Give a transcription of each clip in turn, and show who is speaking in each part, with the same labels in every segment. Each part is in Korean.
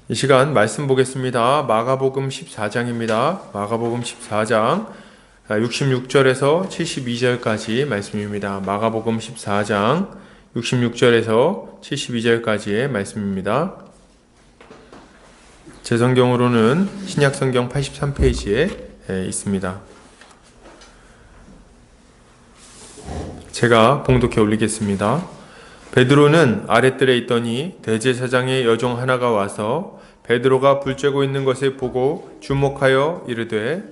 Speaker 1: 이 시간 말씀 보겠습니다. 마가복음 14장입니다. 마가복음 14장 66절에서 72절까지 말씀입니다. 마가복음 14장 66절에서 72절까지의 말씀입니다. 제 성경으로는 신약성경 83페이지에 있습니다. 제가 봉독해 올리겠습니다. 베드로는 아랫뜰에 있더니 대제사장의 여종 하나가 와서 베드로가 불 쬐고 있는 것을 보고 주목하여 이르되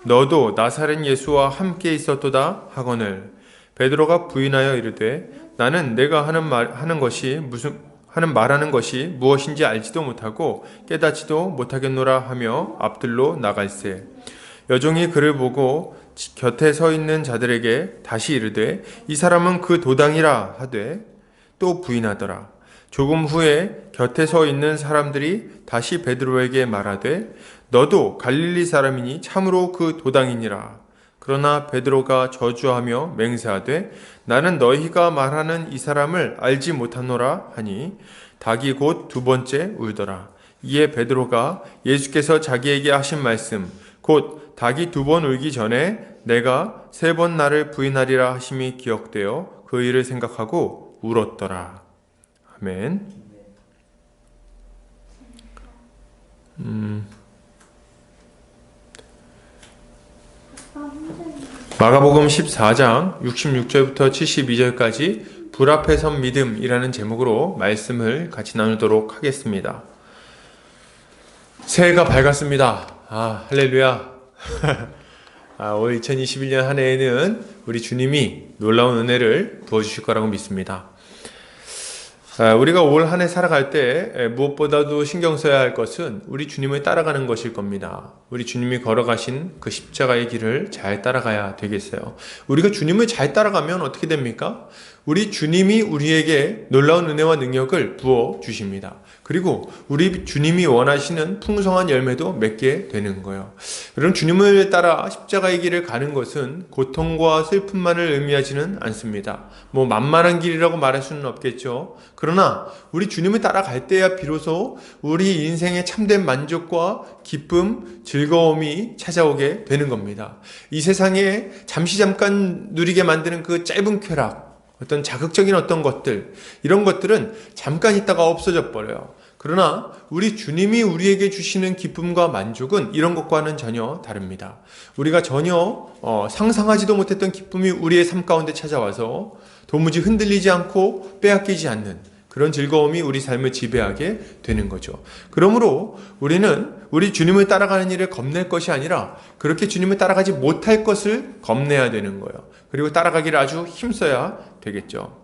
Speaker 1: 너도 나사렛 예수와 함께 있었도다 하거늘 베드로가 부인하여 이르되 나는 내가 말하는 것이 무엇인지 알지도 못하고 깨닫지도 못하겠노라 하며 앞들로 나갈세. 여종이 그를 보고 곁에 서 있는 자들에게 다시 이르되 이 사람은 그 도당이라 하되 또 부인하더라. 조금 후에 곁에 서 있는 사람들이 다시 베드로에게 말하되 너도 갈릴리 사람이니 참으로 그 도당이니라. 그러나 베드로가 저주하며 맹세하되 나는 너희가 말하는 이 사람을 알지 못하노라 하니 닭이 곧 두 번째 울더라. 이에 베드로가 예수께서 자기에게 하신 말씀 곧 닭이 두 번 울기 전에 내가 세 번 나를 부인하리라 하심이 기억되어 그 일을 생각하고 울었더라. 아멘. 마가복음 14장 66절부터 72절까지 불 앞에 선 믿음이라는 제목으로 말씀을 같이 나누도록 하겠습니다. 새해가 밝았습니다. 할렐루야. 올 2021년 한 해에는 우리 주님이 놀라운 은혜를 부어주실 거라고 믿습니다. 우리가 올 한 해 살아갈 때 무엇보다도 신경 써야 할 것은 우리 주님을 따라가는 것일 겁니다. 우리 주님이 걸어가신 그 십자가의 길을 잘 따라가야 되겠어요. 우리가 주님을 잘 따라가면 어떻게 됩니까? 우리 주님이 우리에게 놀라운 은혜와 능력을 부어 주십니다. 그리고 우리 주님이 원하시는 풍성한 열매도 맺게 되는 거예요. 여러분, 주님을 따라 십자가의 길을 가는 것은 고통과 슬픔만을 의미하지는 않습니다. 만만한 길이라고 말할 수는 없겠죠. 그러나 우리 주님을 따라갈 때야 비로소 우리 인생의 참된 만족과 기쁨, 즐거움이 찾아오게 되는 겁니다. 이 세상에 잠깐 누리게 만드는 그 짧은 쾌락, 어떤 자극적인 어떤 것들, 이런 것들은 잠깐 있다가 없어져 버려요. 그러나 우리 주님이 우리에게 주시는 기쁨과 만족은 이런 것과는 전혀 다릅니다. 우리가 전혀 상상하지도 못했던 기쁨이 우리의 삶 가운데 찾아와서 도무지 흔들리지 않고 빼앗기지 않는 그런 즐거움이 우리 삶을 지배하게 되는 거죠. 그러므로 우리는 우리 주님을 따라가는 일을 겁낼 것이 아니라 그렇게 주님을 따라가지 못할 것을 겁내야 되는 거예요. 그리고 따라가기를 아주 힘써야 되겠죠.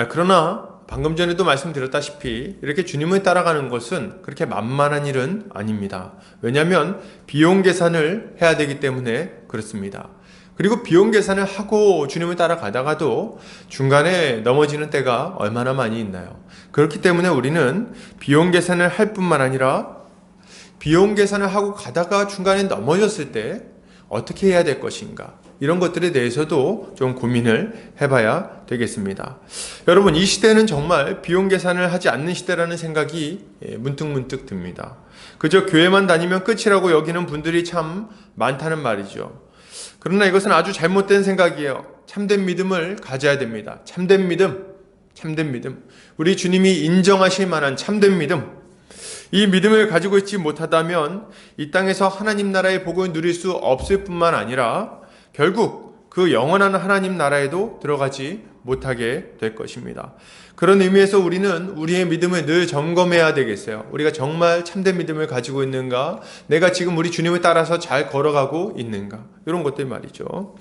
Speaker 1: 그러나 방금 전에도 말씀드렸다시피 이렇게 주님을 따라가는 것은 그렇게 만만한 일은 아닙니다. 왜냐하면 비용 계산을 해야 되기 때문에 그렇습니다. 그리고 비용 계산을 하고 주님을 따라가다가도 중간에 넘어지는 때가 얼마나 많이 있나요? 그렇기 때문에 우리는 비용 계산을 할 뿐만 아니라 비용 계산을 하고 가다가 중간에 넘어졌을 때 어떻게 해야 될 것인가? 이런 것들에 대해서도 좀 고민을 해봐야 되겠습니다. 여러분, 이 시대는 정말 비용 계산을 하지 않는 시대라는 생각이 문득문득 듭니다. 그저 교회만 다니면 끝이라고 여기는 분들이 참 많다는 말이죠. 그러나 이것은 아주 잘못된 생각이에요. 참된 믿음을 가져야 됩니다. 참된 믿음. 우리 주님이 인정하실 만한 참된 믿음. 이 믿음을 가지고 있지 못하다면 이 땅에서 하나님 나라의 복을 누릴 수 없을 뿐만 아니라 결국 그 영원한 하나님 나라에도 들어가지 못하게 될 것입니다. 그런 의미에서 우리는 우리의 믿음을 늘 점검해야 되겠어요. 우리가 정말 참된 믿음을 가지고 있는가? 내가 지금 우리 주님을 따라서 잘 걸어가고 있는가? 이런 것들 말이죠.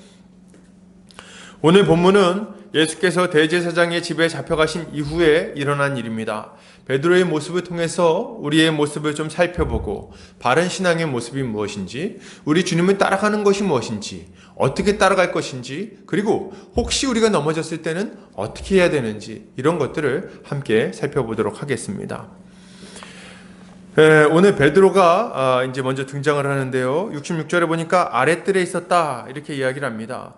Speaker 1: 오늘 본문은 예수께서 대제사장의 집에 잡혀가신 이후에 일어난 일입니다. 베드로의 모습을 통해서 우리의 모습을 좀 살펴보고 바른 신앙의 모습이 무엇인지, 우리 주님을 따라가는 것이 무엇인지, 어떻게 따라갈 것인지, 그리고 혹시 우리가 넘어졌을 때는 어떻게 해야 되는지, 이런 것들을 함께 살펴보도록 하겠습니다. 오늘 베드로가 이제 먼저 등장을 하는데요. 66절에 보니까 아랫뜰에 있었다 이렇게 이야기를 합니다.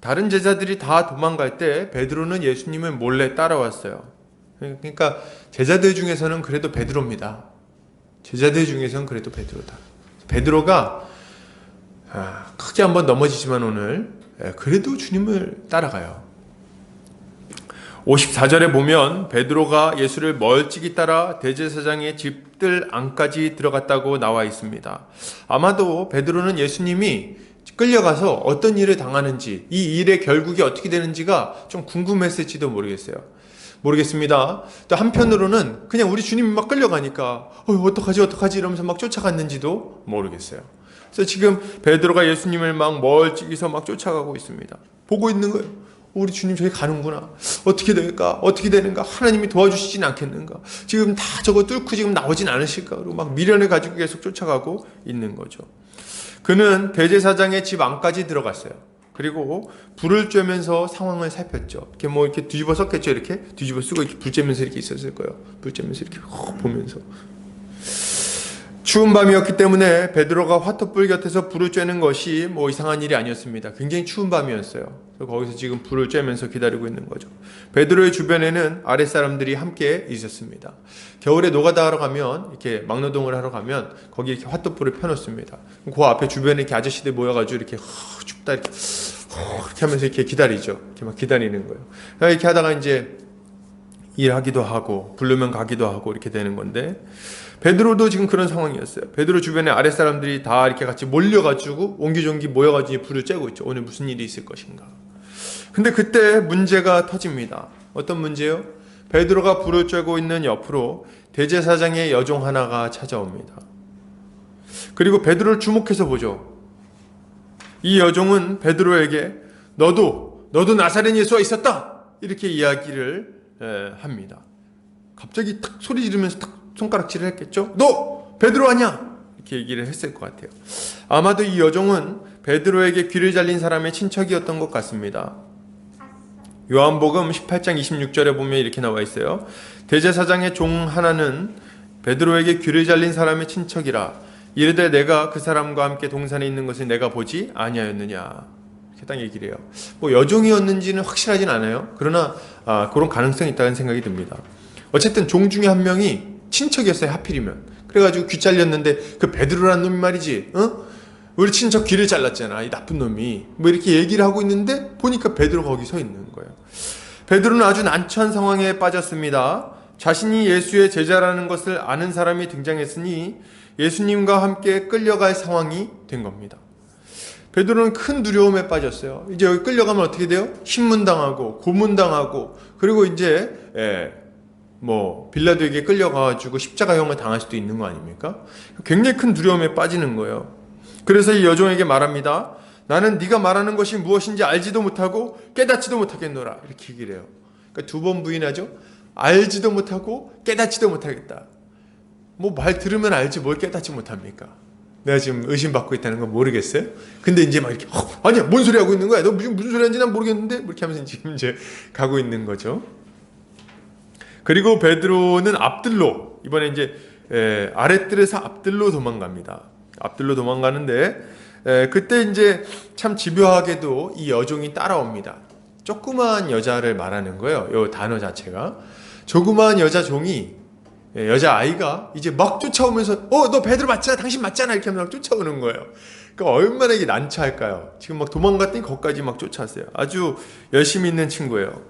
Speaker 1: 다른 제자들이 다 도망갈 때 베드로는 예수님을 몰래 따라왔어요. 그러니까 제자들 중에서는 그래도 베드로입니다. 제자들 중에서는 그래도 베드로다. 베드로가 크게 한번 넘어지지만 오늘 그래도 주님을 따라가요. 54절에 보면 베드로가 예수를 멀찍이 따라 대제사장의 집들 안까지 들어갔다고 나와 있습니다. 아마도 베드로는 예수님이 끌려가서 어떤 일을 당하는지, 이 일의 결국이 어떻게 되는지가 좀 궁금했을지도 모르겠습니다. 또 한편으로는 그냥 우리 주님이 막 끌려가니까 어떡하지 이러면서 막 쫓아갔는지도 모르겠어요. 그래서 지금 베드로가 예수님을 막 멀찍이서 막 쫓아가고 있습니다. 보고 있는 거예요. 우리 주님 저기 가는구나. 어떻게 될까? 어떻게 되는가? 하나님이 도와주시진 않겠는가? 지금 다 저거 뚫고 지금 나오진 않으실까? 그리고 막 미련을 가지고 계속 쫓아가고 있는 거죠. 그는 대제사장의 집 안까지 들어갔어요. 그리고 불을 쬐면서 상황을 살폈죠. 이렇게 뭐 이렇게 뒤집어 썼겠죠. 이렇게 뒤집어 쓰고 이렇게 불 쬐면서 이렇게 있었을 거예요. 불 쬐면서 이렇게 보면서. 추운 밤이었기 때문에 베드로가 화폿불 곁에서 불을 쬐는 것이 뭐 이상한 일이 아니었습니다. 굉장히 추운 밤이었어요. 그래서 거기서 지금 불을 쬐면서 기다리고 있는 거죠. 베드로의 주변에는 아랫사람들이 함께 있었습니다. 겨울에 노가다 하러 가면, 이렇게 막노동을 하러 가면 거기 이렇게 화폿불을 펴놓습니다. 그 앞에 주변에 이렇게 아저씨들 모여가지고 이렇게 춥다 이렇게 하면서 이렇게 기다리죠. 이렇게 막 기다리는 거예요. 이렇게 하다가 이제 일하기도 하고 부르면 가기도 하고 이렇게 되는 건데, 베드로도 지금 그런 상황이었어요. 베드로 주변에 아랫사람들이 다 이렇게 같이 몰려가지고 옹기종기 모여가지고 불을 쬐고 있죠. 오늘 무슨 일이 있을 것인가. 근데 그때 문제가 터집니다. 어떤 문제요? 베드로가 불을 쬐고 있는 옆으로 대제사장의 여종 하나가 찾아옵니다. 그리고 베드로를 주목해서 보죠. 이 여종은 베드로에게 너도 나사렛 예수와 있었다! 이렇게 이야기를 합니다. 갑자기 탁 소리 지르면서 탁 손가락질을 했겠죠? 너 베드로 아니야? 이렇게 얘기를 했을 것 같아요. 아마도 이 여종은 베드로에게 귀를 잘린 사람의 친척이었던 것 같습니다. 요한복음 18장 26절에 보면 이렇게 나와 있어요. 대제사장의 종 하나는 베드로에게 귀를 잘린 사람의 친척이라 이르되 내가 그 사람과 함께 동산에 있는 것을 내가 보지 아니하였느냐. 이렇게 딱 얘기를 해요. 뭐 여종이었는지는 확실하진 않아요. 그러나 그런 가능성이 있다는 생각이 듭니다. 어쨌든 종 중에 한 명이 친척이었어요. 하필이면. 그래가지고 귀 잘렸는데 그 베드로라는 놈이 말이지, 우리 친척 귀를 잘랐잖아, 이 나쁜 놈이. 뭐 이렇게 얘기를 하고 있는데 보니까 베드로가 거기 서 있는 거예요. 베드로는 아주 난처한 상황에 빠졌습니다. 자신이 예수의 제자라는 것을 아는 사람이 등장했으니 예수님과 함께 끌려갈 상황이 된 겁니다. 베드로는 큰 두려움에 빠졌어요. 이제 여기 끌려가면 어떻게 돼요? 신문당하고 고문당하고, 그리고 이제 빌라도에게 끌려가가지고 십자가형을 당할 수도 있는 거 아닙니까? 굉장히 큰 두려움에 빠지는 거예요. 그래서 이 여종에게 말합니다. 나는 네가 말하는 것이 무엇인지 알지도 못하고 깨닫지도 못하겠노라. 이렇게 얘기를 해요. 그러니까 두 번 부인하죠. 알지도 못하고 깨닫지도 못하겠다. 뭐 말 들으면 알지 뭘 깨닫지 못합니까? 내가 지금 의심받고 있다는 건 모르겠어요? 근데 이제 막 이렇게 아니야 뭔 소리 하고 있는 거야? 너 무슨 소리 하는지 난 모르겠는데? 이렇게 하면서 지금 이제 가고 있는 거죠. 그리고 베드로는 앞들로, 이번에 이제 아랫뜰에서 앞들로 도망갑니다. 앞들로 도망가는데 그때 이제 참 집요하게도 이 여종이 따라옵니다. 조그마한 여자를 말하는 거예요. 이 단어 자체가. 조그마한 여자 종이, 여자아이가 이제 막 쫓아오면서 너 베드로 맞잖아, 당신 맞잖아, 이렇게 하면서 쫓아오는 거예요. 그러니까 얼마나 이게 난처할까요? 지금 막 도망갔더니 거기까지 막 쫓아왔어요. 아주 열심히 있는 친구예요.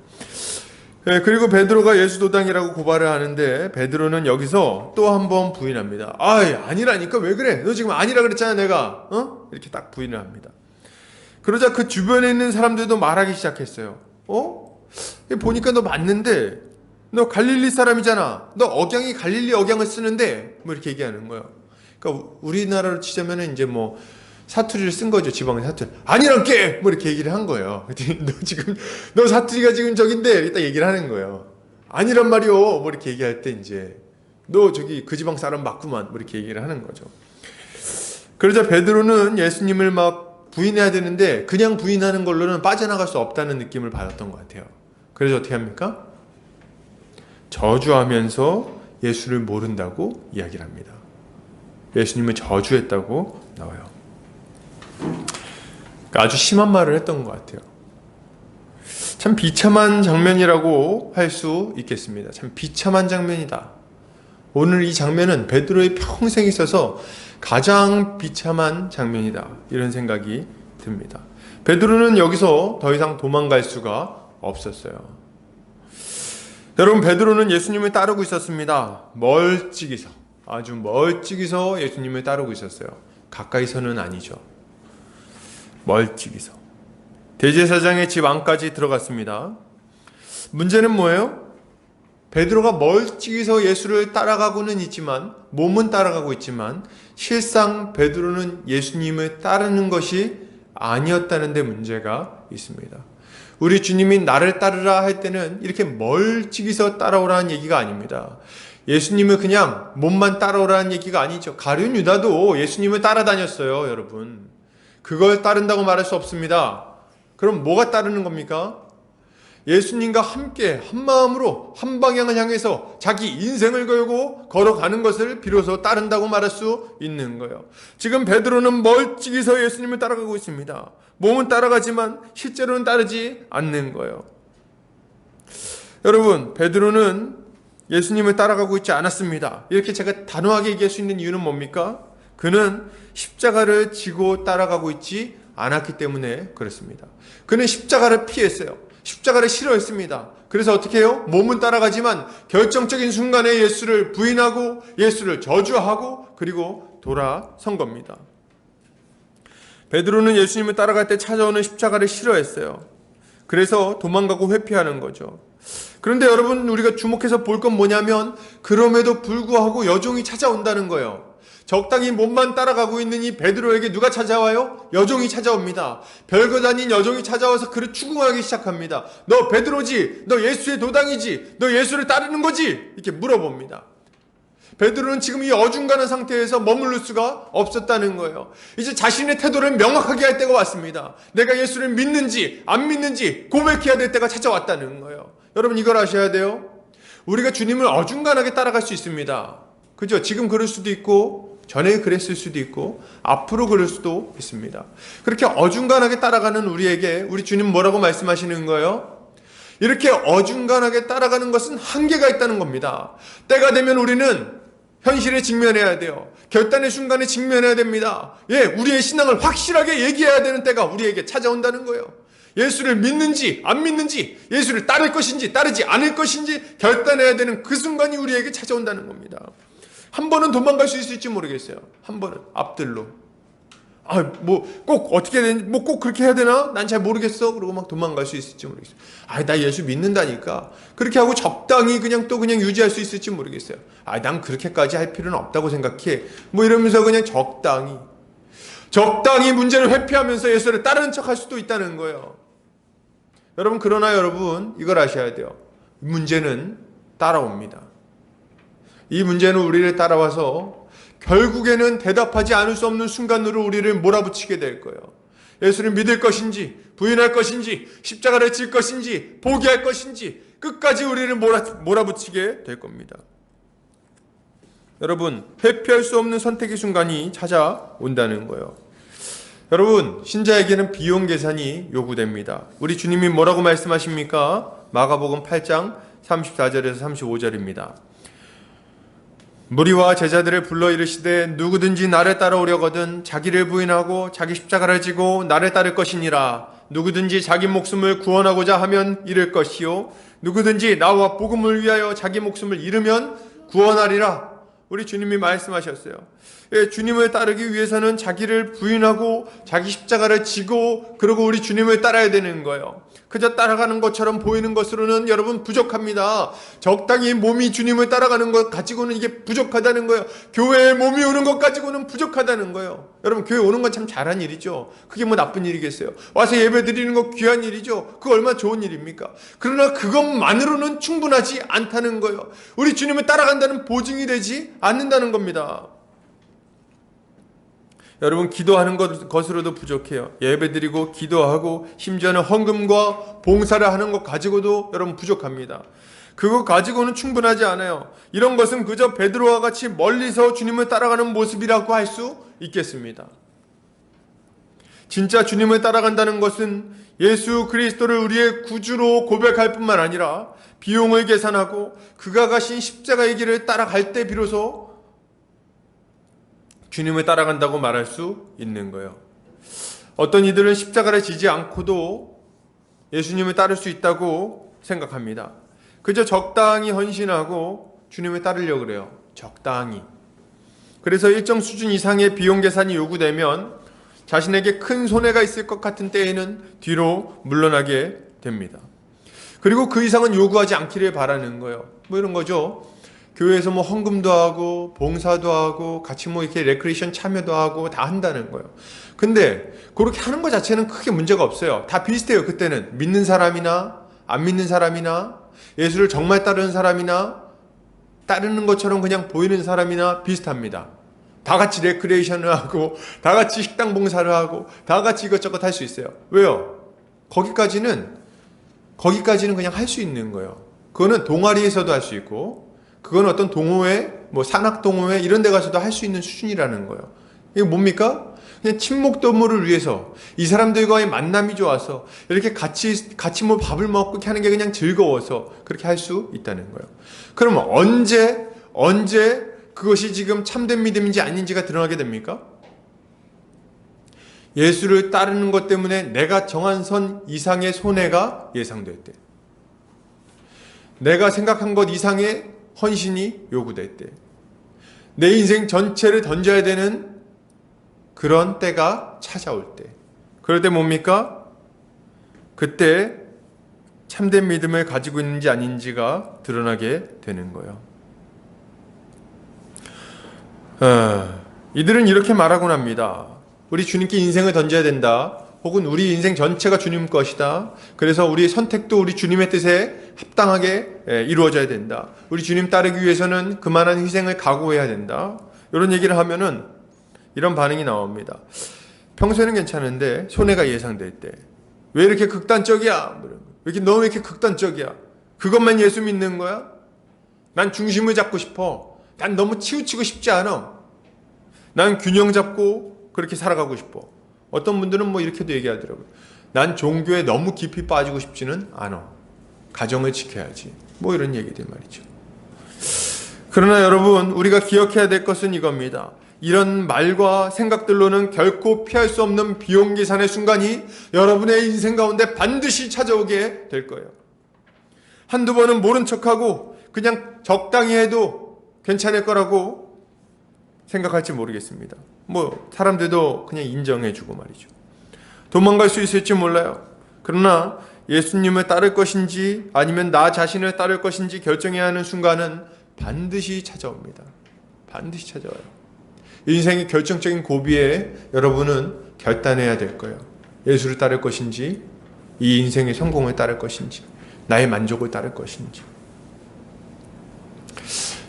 Speaker 1: 그리고 베드로가 예수 도당이라고 고발을 하는데 베드로는 여기서 또 한 번 부인합니다. 아니라니까 왜 그래? 너 지금 아니라 그랬잖아 내가. 이렇게 딱 부인을 합니다. 그러자 그 주변에 있는 사람들도 말하기 시작했어요. 보니까 너 맞는데 너 갈릴리 사람이잖아. 너 억양이 갈릴리 억양을 쓰는데 뭐 이렇게 얘기하는 거예요. 그러니까 우리나라로 치자면은 이제 뭐 사투리를 쓴 거죠. 지방의 사투리. 아니란께! 뭐 이렇게 얘기를 한 거예요. 너 사투리가 지금 저긴데 이렇게 얘기를 하는 거예요. 아니란 말이요. 뭐 이렇게 얘기할 때 이제 너 저기 그 지방 사람 맞구만. 뭐 이렇게 얘기를 하는 거죠. 그러자 베드로는 예수님을 막 부인해야 되는데 그냥 부인하는 걸로는 빠져나갈 수 없다는 느낌을 받았던 것 같아요. 그래서 어떻게 합니까? 저주하면서 예수를 모른다고 이야기를 합니다. 예수님을 저주했다고 나와요. 아주 심한 말을 했던 것 같아요. 참 비참한 장면이라고 할 수 있겠습니다. 참 비참한 장면이다. 오늘 이 장면은 베드로의 평생에 있어서 가장 비참한 장면이다. 이런 생각이 듭니다. 베드로는 여기서 더 이상 도망갈 수가 없었어요. 여러분, 베드로는 예수님을 따르고 있었습니다. 멀찍이서, 아주 멀찍이서 예수님을 따르고 있었어요. 가까이서는 아니죠. 멀찍이서. 대제사장의 집 안까지 들어갔습니다. 문제는 뭐예요? 베드로가 멀찍이서 예수를 따라가고는 있지만, 몸은 따라가고 있지만 실상 베드로는 예수님을 따르는 것이 아니었다는 데 문제가 있습니다. 우리 주님이 나를 따르라 할 때는 이렇게 멀찍이서 따라오라는 얘기가 아닙니다. 예수님을 그냥 몸만 따라오라는 얘기가 아니죠. 가룟 유다도 예수님을 따라다녔어요, 여러분. 그걸 따른다고 말할 수 없습니다. 그럼 뭐가 따르는 겁니까? 예수님과 함께 한 마음으로 한 방향을 향해서 자기 인생을 걸고 걸어가는 것을 비로소 따른다고 말할 수 있는 거예요. 지금 베드로는 멀찍이서 예수님을 따라가고 있습니다. 몸은 따라가지만 실제로는 따르지 않는 거예요. 여러분, 베드로는 예수님을 따라가고 있지 않았습니다. 이렇게 제가 단호하게 얘기할 수 있는 이유는 뭡니까? 그는 십자가를 지고 따라가고 있지 않았기 때문에 그렇습니다. 그는 십자가를 피했어요. 십자가를 싫어했습니다. 그래서 어떻게 해요? 몸은 따라가지만 결정적인 순간에 예수를 부인하고 예수를 저주하고 그리고 돌아선 겁니다. 베드로는 예수님을 따라갈 때 찾아오는 십자가를 싫어했어요. 그래서 도망가고 회피하는 거죠. 그런데 여러분, 우리가 주목해서 볼 건 뭐냐면 그럼에도 불구하고 여종이 찾아온다는 거예요. 적당히 몸만 따라가고 있는 이 베드로에게 누가 찾아와요? 여종이 찾아옵니다. 별것 아닌 여종이 찾아와서 그를 추궁하기 시작합니다. 너 베드로지? 너 예수의 도당이지? 너 예수를 따르는 거지? 이렇게 물어봅니다. 베드로는 지금 이 어중간한 상태에서 머무를 수가 없었다는 거예요. 이제 자신의 태도를 명확하게 할 때가 왔습니다. 내가 예수를 믿는지 안 믿는지 고백해야 될 때가 찾아왔다는 거예요. 여러분, 이걸 아셔야 돼요. 우리가 주님을 어중간하게 따라갈 수 있습니다. 그죠? 지금 그럴 수도 있고 전에 그랬을 수도 있고 앞으로 그럴 수도 있습니다. 그렇게 어중간하게 따라가는 우리에게 우리 주님 뭐라고 말씀하시는 거예요? 이렇게 어중간하게 따라가는 것은 한계가 있다는 겁니다. 때가 되면 우리는 현실에 직면해야 돼요. 결단의 순간에 직면해야 됩니다. 우리의 신앙을 확실하게 얘기해야 되는 때가 우리에게 찾아온다는 거예요. 예수를 믿는지 안 믿는지, 예수를 따를 것인지 따르지 않을 것인지 결단해야 되는 그 순간이 우리에게 찾아온다는 겁니다. 한 번은 도망갈 수 있을지 모르겠어요. 한 번은 앞들로. 꼭 어떻게 되는지, 꼭 그렇게 해야 되나? 난 잘 모르겠어. 그러고 막 도망갈 수 있을지 모르겠어요. 나 예수 믿는다니까. 그렇게 하고 적당히 그냥 유지할 수 있을지 모르겠어요. 난 그렇게까지 할 필요는 없다고 생각해. 이러면서 그냥 적당히 문제를 회피하면서 예수를 따르는 척 할 수도 있다는 거예요. 여러분, 그러나 여러분, 이걸 아셔야 돼요. 문제는 따라옵니다. 이 문제는 우리를 따라와서 결국에는 대답하지 않을 수 없는 순간으로 우리를 몰아붙이게 될 거예요. 예수를 믿을 것인지 부인할 것인지 십자가를 질 것인지 포기할 것인지 끝까지 우리를 몰아붙이게 될 겁니다. 여러분, 회피할 수 없는 선택의 순간이 찾아온다는 거예요. 여러분, 신자에게는 비용 계산이 요구됩니다. 우리 주님이 뭐라고 말씀하십니까? 마가복음 8장 34절에서 35절입니다. 무리와 제자들을 불러 이르시되 누구든지 나를 따라오려거든 자기를 부인하고 자기 십자가를 지고 나를 따를 것이니라. 누구든지 자기 목숨을 구원하고자 하면 잃을 것이요 누구든지 나와 복음을 위하여 자기 목숨을 잃으면 구원하리라. 우리 주님이 말씀하셨어요. 주님을 따르기 위해서는 자기를 부인하고 자기 십자가를 지고 그리고 우리 주님을 따라야 되는 거예요. 그저 따라가는 것처럼 보이는 것으로는 여러분 부족합니다. 적당히 몸이 주님을 따라가는 것 가지고는 이게 부족하다는 거예요. 교회에 몸이 오는 것 가지고는 부족하다는 거예요. 여러분, 교회 오는 건 참 잘한 일이죠. 그게 나쁜 일이겠어요. 와서 예배 드리는 거 귀한 일이죠. 그거 얼마나 좋은 일입니까? 그러나 그것만으로는 충분하지 않다는 거예요. 우리 주님을 따라간다는 보증이 되지 않는다는 겁니다. 여러분, 기도하는 것으로도 부족해요. 예배드리고 기도하고 심지어는 헌금과 봉사를 하는 것 가지고도 여러분 부족합니다. 그거 가지고는 충분하지 않아요. 이런 것은 그저 베드로와 같이 멀리서 주님을 따라가는 모습이라고 할 수 있겠습니다. 진짜 주님을 따라간다는 것은 예수 그리스도를 우리의 구주로 고백할 뿐만 아니라 비용을 계산하고 그가 가신 십자가의 길을 따라갈 때 비로소 주님을 따라간다고 말할 수 있는 거예요. 어떤 이들은 십자가를 지지 않고도 예수님을 따를 수 있다고 생각합니다. 그저 적당히 헌신하고 주님을 따르려고 그래요. 적당히. 그래서 일정 수준 이상의 비용 계산이 요구되면 자신에게 큰 손해가 있을 것 같은 때에는 뒤로 물러나게 됩니다. 그리고 그 이상은 요구하지 않기를 바라는 거예요. 뭐 이런 거죠. 교회에서 뭐 헌금도 하고 봉사도 하고 같이 뭐 이렇게 레크레이션 참여도 하고 다 한다는 거예요. 근데 그렇게 하는 것 자체는 크게 문제가 없어요. 다 비슷해요. 그때는 믿는 사람이나 안 믿는 사람이나 예수를 정말 따르는 사람이나 따르는 것처럼 그냥 보이는 사람이나 비슷합니다. 다 같이 레크레이션을 하고 다 같이 식당 봉사를 하고 다 같이 이것저것 할 수 있어요. 왜요? 거기까지는 그냥 할 수 있는 거예요. 그거는 동아리에서도 할 수 있고 그건 어떤 동호회, 뭐 산악 동호회 이런 데 가서도 할 수 있는 수준이라는 거예요. 이게 뭡니까? 그냥 친목도모를 위해서 이 사람들과의 만남이 좋아서 이렇게 같이 뭐 밥을 먹고 이렇게 하는 게 그냥 즐거워서 그렇게 할 수 있다는 거예요. 그러면 언제 그것이 지금 참된 믿음인지 아닌지가 드러나게 됩니까? 예수를 따르는 것 때문에 내가 정한 선 이상의 손해가 예상될 때, 내가 생각한 것 이상의 헌신이 요구될 때, 내 인생 전체를 던져야 되는 그런 때가 찾아올 때, 그럴 때 뭡니까? 그때 참된 믿음을 가지고 있는지 아닌지가 드러나게 되는 거예요. 이들은 이렇게 말하곤 합니다. 우리 주님께 인생을 던져야 된다. 혹은 우리 인생 전체가 주님 것이다. 그래서 우리의 선택도 우리 주님의 뜻에 합당하게 이루어져야 된다. 우리 주님 따르기 위해서는 그만한 희생을 각오해야 된다. 이런 얘기를 하면은 이런 반응이 나옵니다. 평소에는 괜찮은데 손해가 예상될 때 왜 이렇게 극단적이야? 너 왜 이렇게 극단적이야? 그것만 예수 믿는 거야? 난 중심을 잡고 싶어. 난 너무 치우치고 싶지 않아. 난 균형 잡고 그렇게 살아가고 싶어. 어떤 분들은 뭐 이렇게도 얘기하더라고요. 난 종교에 너무 깊이 빠지고 싶지는 않아. 가정을 지켜야지. 뭐 이런 얘기들 말이죠. 그러나 여러분, 우리가 기억해야 될 것은 이겁니다. 이런 말과 생각들로는 결코 피할 수 없는 비용 계산의 순간이 여러분의 인생 가운데 반드시 찾아오게 될 거예요. 한두 번은 모른 척하고 그냥 적당히 해도 괜찮을 거라고 생각할지 모르겠습니다. 뭐 사람들도 그냥 인정해주고 말이죠. 도망갈 수 있을지 몰라요. 그러나 예수님을 따를 것인지 아니면 나 자신을 따를 것인지 결정해야 하는 순간은 반드시 찾아옵니다. 반드시 찾아와요. 인생의 결정적인 고비에 여러분은 결단해야 될 거예요. 예수를 따를 것인지 이 인생의 성공을 따를 것인지 나의 만족을 따를 것인지.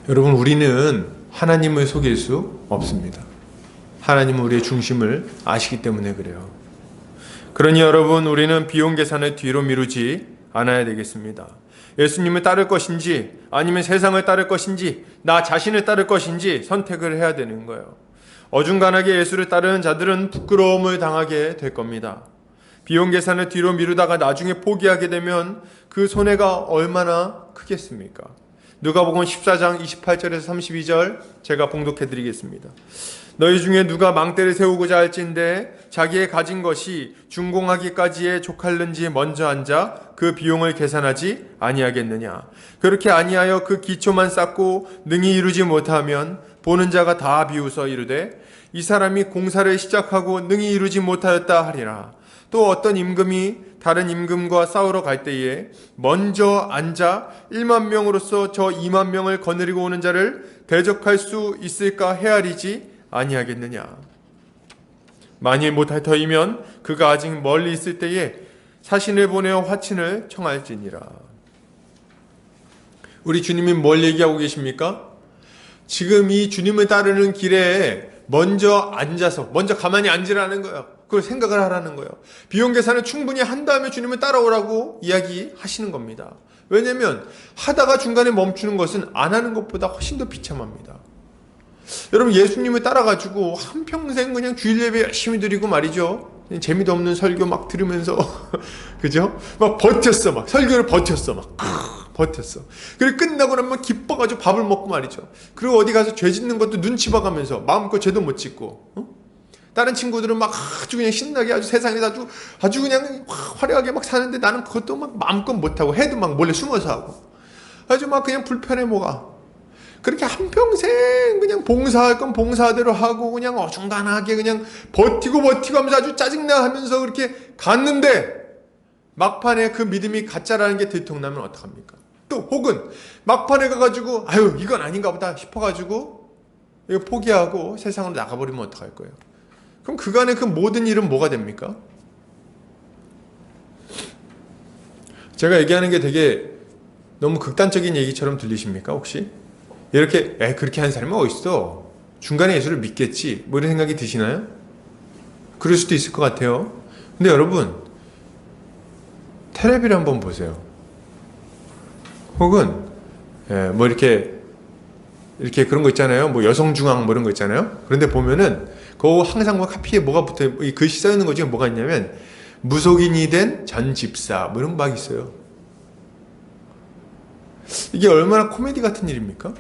Speaker 1: 여러분, 우리는 하나님을 속일 수 없습니다. 하나님은 우리의 중심을 아시기 때문에 그래요. 그러니 여러분, 우리는 비용 계산을 뒤로 미루지 않아야 되겠습니다. 예수님을 따를 것인지 아니면 세상을 따를 것인지 나 자신을 따를 것인지 선택을 해야 되는 거예요. 어중간하게 예수를 따르는 자들은 부끄러움을 당하게 될 겁니다. 비용 계산을 뒤로 미루다가 나중에 포기하게 되면 그 손해가 얼마나 크겠습니까? 누가복음 14장 28절에서 32절 제가 봉독해 드리겠습니다. 너희 중에 누가 망대를 세우고자 할진대 자기의 가진 것이 준공하기까지에 족할는지 먼저 앉아 그 비용을 계산하지 아니하겠느냐. 그렇게 아니하여 그 기초만 쌓고 능히 이루지 못하면 보는 자가 다 비웃어 이르되 이 사람이 공사를 시작하고 능히 이루지 못하였다 하리라. 또 어떤 임금이 다른 임금과 싸우러 갈 때에 먼저 앉아 1만 명으로서 저 2만 명을 거느리고 오는 자를 대적할 수 있을까 헤아리지 아니하겠느냐. 만일 못할 터이면 그가 아직 멀리 있을 때에 사신을 보내어 화친을 청할지니라. 우리 주님이 뭘 얘기하고 계십니까? 지금 이 주님을 따르는 길에 먼저 가만히 앉으라는 거예요. 그걸 생각을 하라는 거예요. 비용 계산을 충분히 한 다음에 주님을 따라오라고 이야기하시는 겁니다. 왜냐하면 하다가 중간에 멈추는 것은 안 하는 것보다 훨씬 더 비참합니다. 여러분, 예수님을 따라가지고 한평생 그냥 주일 예배 열심히 드리고 말이죠. 재미도 없는 설교 막 들으면서 그죠? 막 버텼어. 막 설교를 버텼어. 막 버텼어. 그리고 끝나고 나면 기뻐가지고 밥을 먹고 말이죠. 그리고 어디 가서 죄 짓는 것도 눈치 봐가면서 마음껏 죄도 못 짓고, 다른 친구들은 막 아주 그냥 신나게 아주 세상에 아주 그냥 화려하게 막 사는데 나는 그것도 막 마음껏 못하고 해도 막 몰래 숨어서 하고 아주 막 그냥 불편해 뭐가. 그렇게 한평생 그냥 봉사할 건 봉사대로 하고 그냥 어중간하게 그냥 버티고 하면서 아주 짜증나 하면서 그렇게 갔는데 막판에 그 믿음이 가짜라는 게 들통나면 어떡합니까? 또 혹은 막판에 가가지고 아유 이건 아닌가 보다 싶어가지고 이거 포기하고 세상으로 나가버리면 어떡할 거예요? 그럼 그간의 그 모든 일은 뭐가 됩니까? 제가 얘기하는 게 되게 너무 극단적인 얘기처럼 들리십니까 혹시? 이렇게 그렇게 하는 사람이 어딨어? 중간에 예수를 믿겠지? 뭐 이런 생각이 드시나요? 그럴 수도 있을 것 같아요. 근데 여러분 텔레비를 한번 보세요. 혹은 뭐 이렇게 그런 거 있잖아요. 뭐 여성중앙 뭐 이런 거 있잖아요. 그런데 보면은 그 항상 뭐 카피에 뭐가 붙어 이 글씨 써 있는 거 중에 뭐가 있냐면 무속인이 된 전 집사 뭐 이런 거 막 있어요. 이게 얼마나 코미디 같은 일입니까?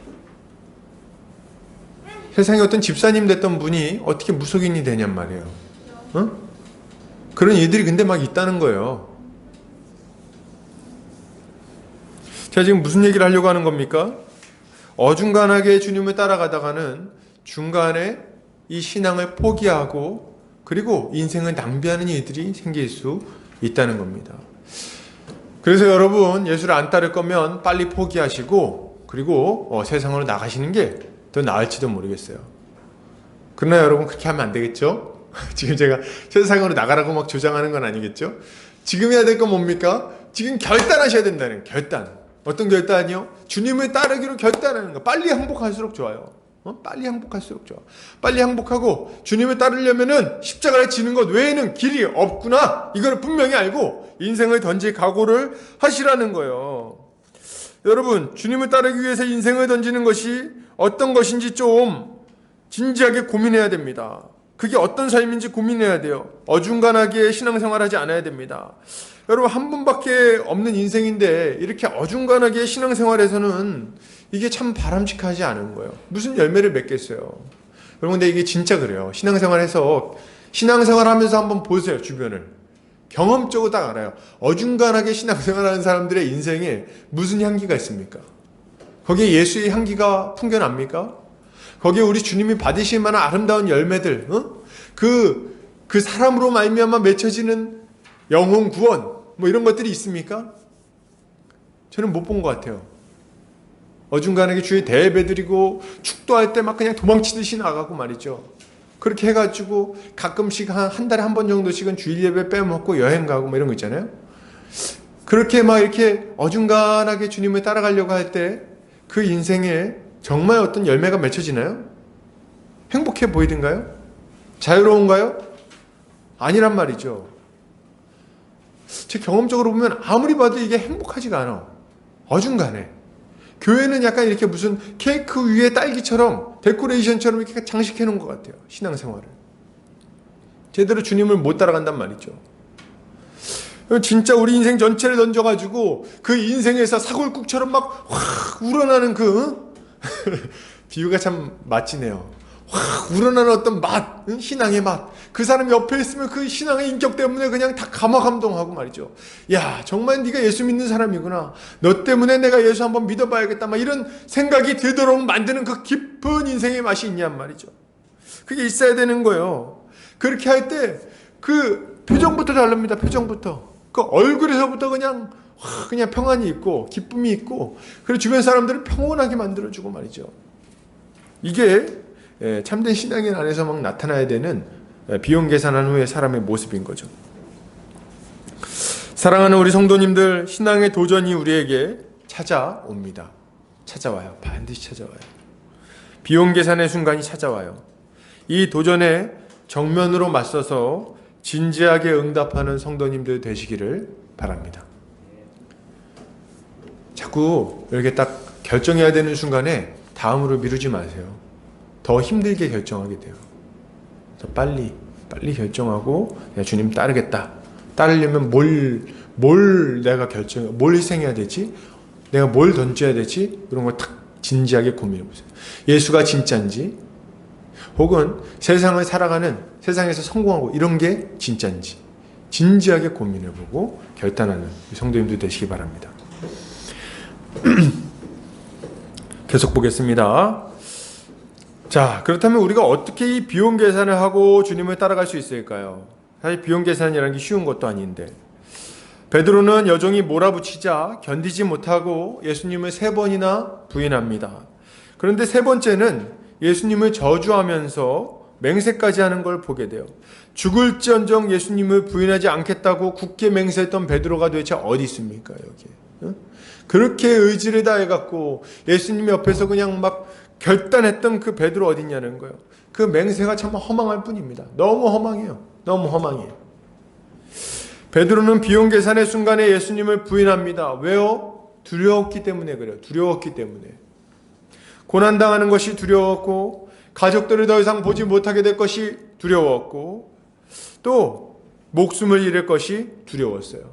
Speaker 1: 세상에 어떤 집사님 됐던 분이 어떻게 무속인이 되냔 말이에요. 그런 일들이 근데 막 있다는 거예요. 제가 지금 무슨 얘기를 하려고 하는 겁니까? 어중간하게 주님을 따라가다가는 중간에 이 신앙을 포기하고 그리고 인생을 낭비하는 일들이 생길 수 있다는 겁니다. 그래서 여러분 예수를 안 따를 거면 빨리 포기하시고 그리고 세상으로 나가시는 게 더 나을지도 모르겠어요. 그러나 여러분 그렇게 하면 안 되겠죠? 지금 제가 세상으로 나가라고 막 조장하는 건 아니겠죠? 지금 해야 될 건 뭡니까? 지금 결단하셔야 된다는 결단. 어떤 결단이요? 주님을 따르기로 결단하는 거. 빨리 항복할수록 좋아요. 빨리 항복할수록 좋아. 빨리 항복하고 주님을 따르려면은 십자가를 지는 것 외에는 길이 없구나. 이걸 분명히 알고 인생을 던질 각오를 하시라는 거예요. 여러분, 주님을 따르기 위해서 인생을 던지는 것이 어떤 것인지 좀 진지하게 고민해야 됩니다. 그게 어떤 삶인지 고민해야 돼요. 어중간하게 신앙생활하지 않아야 됩니다. 여러분 한 번밖에 없는 인생인데 이렇게 어중간하게 신앙생활에서는 이게 참 바람직하지 않은 거예요. 무슨 열매를 맺겠어요. 여러분 근데 이게 진짜 그래요. 신앙생활하면서 한번 보세요. 주변을. 경험적으로 딱 알아요. 어중간하게 신앙생활하는 사람들의 인생에 무슨 향기가 있습니까? 거기에 예수의 향기가 풍겨납니까? 거기에 우리 주님이 받으실 만한 아름다운 열매들, 그 사람으로 말미암아 맺혀지는 영혼 구원, 뭐 이런 것들이 있습니까? 저는 못 본 것 같아요. 어중간하게 주의 대예배드리고 축도할 때 막 그냥 도망치듯이 나가고 말이죠. 그렇게 해가지고 가끔씩 한 달에 한 번 정도씩은 주일 예배 빼먹고 여행 가고 뭐 이런 거 있잖아요. 그렇게 막 이렇게 어중간하게 주님을 따라가려고 할 때 그 인생에 정말 어떤 열매가 맺혀지나요? 행복해 보이던가요? 자유로운가요? 아니란 말이죠. 제 경험적으로 보면 아무리 봐도 이게 행복하지가 않아. 어중간해. 교회는 약간 이렇게 무슨 케이크 위에 딸기처럼 데코레이션처럼 이렇게 장식해 놓은 것 같아요. 신앙생활을. 제대로 주님을 못 따라간단 말이죠. 진짜 우리 인생 전체를 던져가지고 그 인생에서 사골국처럼 막 확 우러나는 비유가 참 멋지네요. 확 우러나는 어떤 맛, 신앙의 맛. 그 사람 옆에 있으면 그 신앙의 인격 때문에 그냥 다 감화감동하고 말이죠. 야, 정말 네가 예수 믿는 사람이구나. 너 때문에 내가 예수 한번 믿어봐야겠다. 막 이런 생각이 들도록 만드는 그 깊은 인생의 맛이 있냔 말이죠. 그게 있어야 되는 거예요. 그렇게 할 때 그 표정부터 다릅니다. 표정부터. 그 얼굴에서부터 그냥 평안이 있고 기쁨이 있고 그리고 주변 사람들을 평온하게 만들어주고 말이죠. 이게 참된 신앙인 안에서 막 나타나야 되는 비용 계산한 후에 사람의 모습인 거죠. 사랑하는 우리 성도님들, 신앙의 도전이 우리에게 찾아옵니다. 찾아와요. 반드시 찾아와요. 비용 계산의 순간이 찾아와요. 이 도전에 정면으로 맞서서 진지하게 응답하는 성도님들 되시기를 바랍니다. 자꾸 이렇게 딱 결정해야 되는 순간에 다음으로 미루지 마세요. 더 힘들게 결정하게 돼요. 더 빨리 빨리 결정하고 내가 주님 따르겠다. 따르려면 뭘 내가 뭘 희생해야 되지? 내가 뭘 던져야 되지? 이런 걸 탁 진지하게 고민해 보세요. 예수가 진짜인지, 혹은 세상을 살아가는, 세상에서 성공하고 이런 게 진짜인지 진지하게 고민해 보고 결단하는 성도님들 되시기 바랍니다. 계속 보겠습니다. 자, 그렇다면 우리가 어떻게 이 비용 계산을 하고 주님을 따라갈 수 있을까요? 사실 비용 계산이라는 게 쉬운 것도 아닌데, 베드로는 여종이 몰아붙이자 견디지 못하고 예수님을 3번이나 부인합니다. 그런데 3번째는 예수님을 저주하면서 맹세까지 하는 걸 보게 돼요. 죽을지언정 예수님을 부인하지 않겠다고 굳게 맹세했던 베드로가 도대체 어디 있습니까, 여기? 그렇게 의지를 다해갖고 예수님 옆에서 그냥 막 결단했던 그 베드로 어디 있냐는 거예요. 그 맹세가 참 허망할 뿐입니다. 너무 허망해요. 너무 허망해요. 베드로는 비용 계산의 순간에 예수님을 부인합니다. 왜요? 두려웠기 때문에 그래요. 두려웠기 때문에. 고난당하는 것이 두려웠고, 가족들을 더 이상 보지 못하게 될 것이 두려웠고, 또 목숨을 잃을 것이 두려웠어요.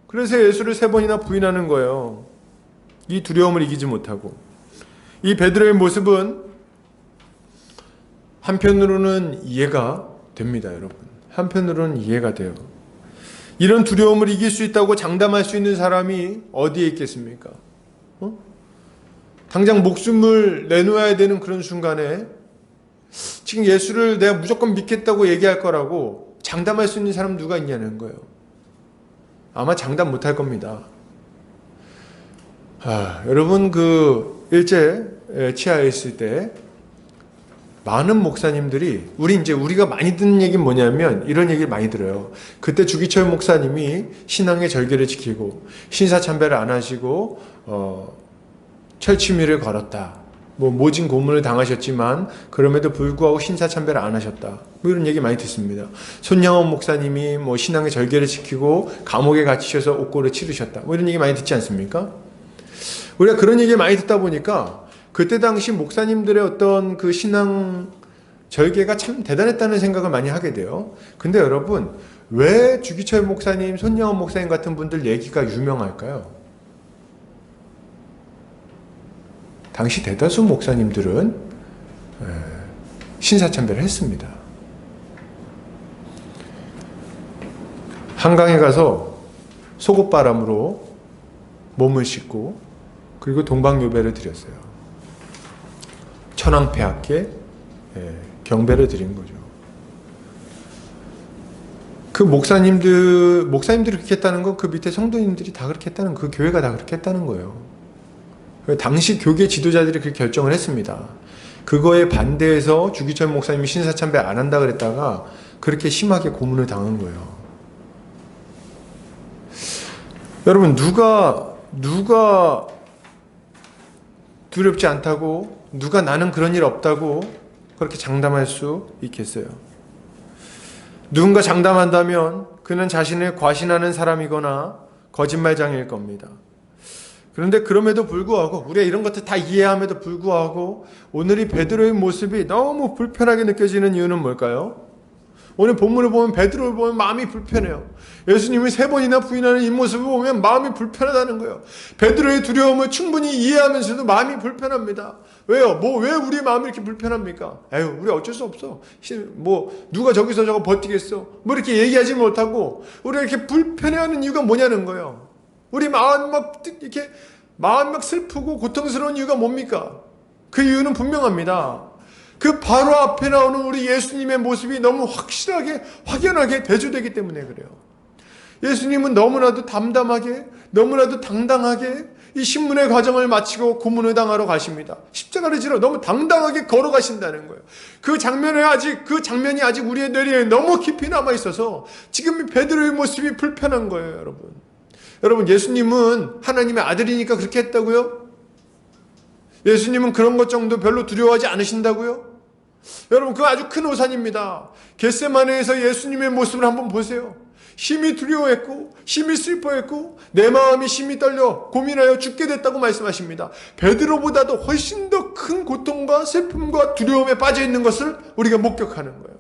Speaker 1: 그래서 예수를 3번이나 부인하는 거예요. 이 두려움을 이기지 못하고. 이 베드로의 모습은 한편으로는 이해가 됩니다, 여러분. 한편으로는 이해가 돼요. 이런 두려움을 이길 수 있다고 장담할 수 있는 사람이 어디에 있겠습니까? 당장 목숨을 내놓아야 되는 그런 순간에 지금 예수를 내가 무조건 믿겠다고 얘기할 거라고 장담할 수 있는 사람 누가 있냐는 거예요. 아마 장담 못할 겁니다. 여러분, 그 일제 치하에 있을 때 많은 목사님들이, 우리가 많이 듣는 얘기는 뭐냐면 이런 얘기를 많이 들어요. 그때 주기철 목사님이 신앙의 절개를 지키고 신사참배를 안 하시고 철치미를 걸었다. 모진 고문을 당하셨지만 그럼에도 불구하고 신사참배를 안 하셨다. 이런 얘기 많이 듣습니다. 손양원 목사님이 신앙의 절개를 지키고 감옥에 갇히셔서 옥고를 치르셨다. 이런 얘기 많이 듣지 않습니까? 우리가 그런 얘기 많이 듣다 보니까 그때 당시 목사님들의 어떤 그 신앙 절개가 참 대단했다는 생각을 많이 하게 돼요. 근데 여러분, 왜 주기철 목사님, 손양원 목사님 같은 분들 얘기가 유명할까요? 당시 대다수 목사님들은 신사참배를 했습니다. 한강에 가서 속옷바람으로 몸을 씻고 그리고 동방요배를 드렸어요. 천황폐하께 경배를 드린 거죠. 그 목사님들이 그렇게 했다는 건 그 밑에 성도님들이 다 그렇게 했다는, 그 교회가 다 그렇게 했다는 거예요. 당시 교계 지도자들이 그렇게 결정을 했습니다. 그거에 반대해서 주기철 목사님이 신사참배 안 한다 그랬다가 그렇게 심하게 고문을 당한 거예요. 여러분, 누가 두렵지 않다고, 누가 나는 그런 일 없다고 그렇게 장담할 수 있겠어요? 누군가 장담한다면 그는 자신을 과신하는 사람이거나 거짓말장일 겁니다. 그런데 그럼에도 불구하고, 우리가 이런 것들 다 이해함에도 불구하고 오늘 이 베드로의 모습이 너무 불편하게 느껴지는 이유는 뭘까요? 오늘 본문을 보면, 베드로를 보면 마음이 불편해요. 예수님이 3번이나 부인하는 이 모습을 보면 마음이 불편하다는 거예요. 베드로의 두려움을 충분히 이해하면서도 마음이 불편합니다. 왜요? 왜 우리 마음이 이렇게 불편합니까? 우리 어쩔 수 없어. 누가 저기서 저거 버티겠어? 이렇게 얘기하지 못하고 우리가 이렇게 불편해하는 이유가 뭐냐는 거예요. 우리 마음 막 슬프고 고통스러운 이유가 뭡니까? 그 이유는 분명합니다. 그 바로 앞에 나오는 우리 예수님의 모습이 너무 확실하게, 확연하게 대조되기 때문에 그래요. 예수님은 너무나도 담담하게, 너무나도 당당하게 이 신문의 과정을 마치고 고문을 당하러 가십니다. 십자가를 지러 너무 당당하게 걸어가신다는 거예요. 그 장면이 아직 우리의 뇌리에 너무 깊이 남아있어서 지금 이 베드로의 모습이 불편한 거예요, 여러분. 여러분, 예수님은 하나님의 아들이니까 그렇게 했다고요? 예수님은 그런 것 정도 별로 두려워하지 않으신다고요? 여러분, 그거 아주 큰 오산입니다. 겟세마네에서 예수님의 모습을 한번 보세요. 심히 두려워했고, 심히 슬퍼했고, 내 마음이 심히 떨려 고민하여 죽게 됐다고 말씀하십니다. 베드로보다도 훨씬 더 큰 고통과 슬픔과 두려움에 빠져 있는 것을 우리가 목격하는 거예요.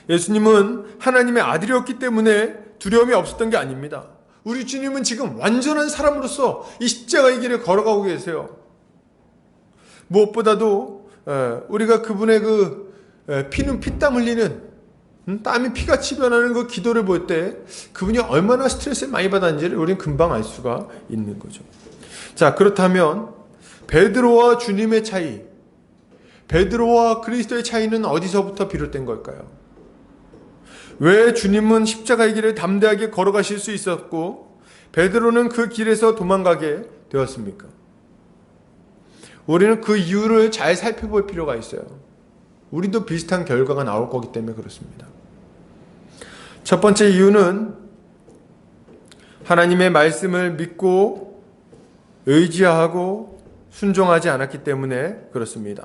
Speaker 1: 예수님은 하나님의 아들이었기 때문에 두려움이 없었던 게 아닙니다. 우리 주님은 지금 완전한 사람으로서 이 십자가의 길을 걸어가고 계세요. 무엇보다도 우리가 그분의 그 피는 피땀 흘리는 땀이 피같이 변하는 그 기도를 볼 때 그분이 얼마나 스트레스를 많이 받았는지를 우리는 금방 알 수가 있는 거죠. 자, 그렇다면 베드로와 주님의 차이, 베드로와 그리스도의 차이는 어디서부터 비롯된 걸까요? 왜 주님은 십자가의 길을 담대하게 걸어가실 수 있었고 베드로는 그 길에서 도망가게 되었습니까? 우리는 그 이유를 잘 살펴볼 필요가 있어요. 우리도 비슷한 결과가 나올 거기 때문에 그렇습니다. 첫 번째 이유는 하나님의 말씀을 믿고 의지하고 순종하지 않았기 때문에 그렇습니다.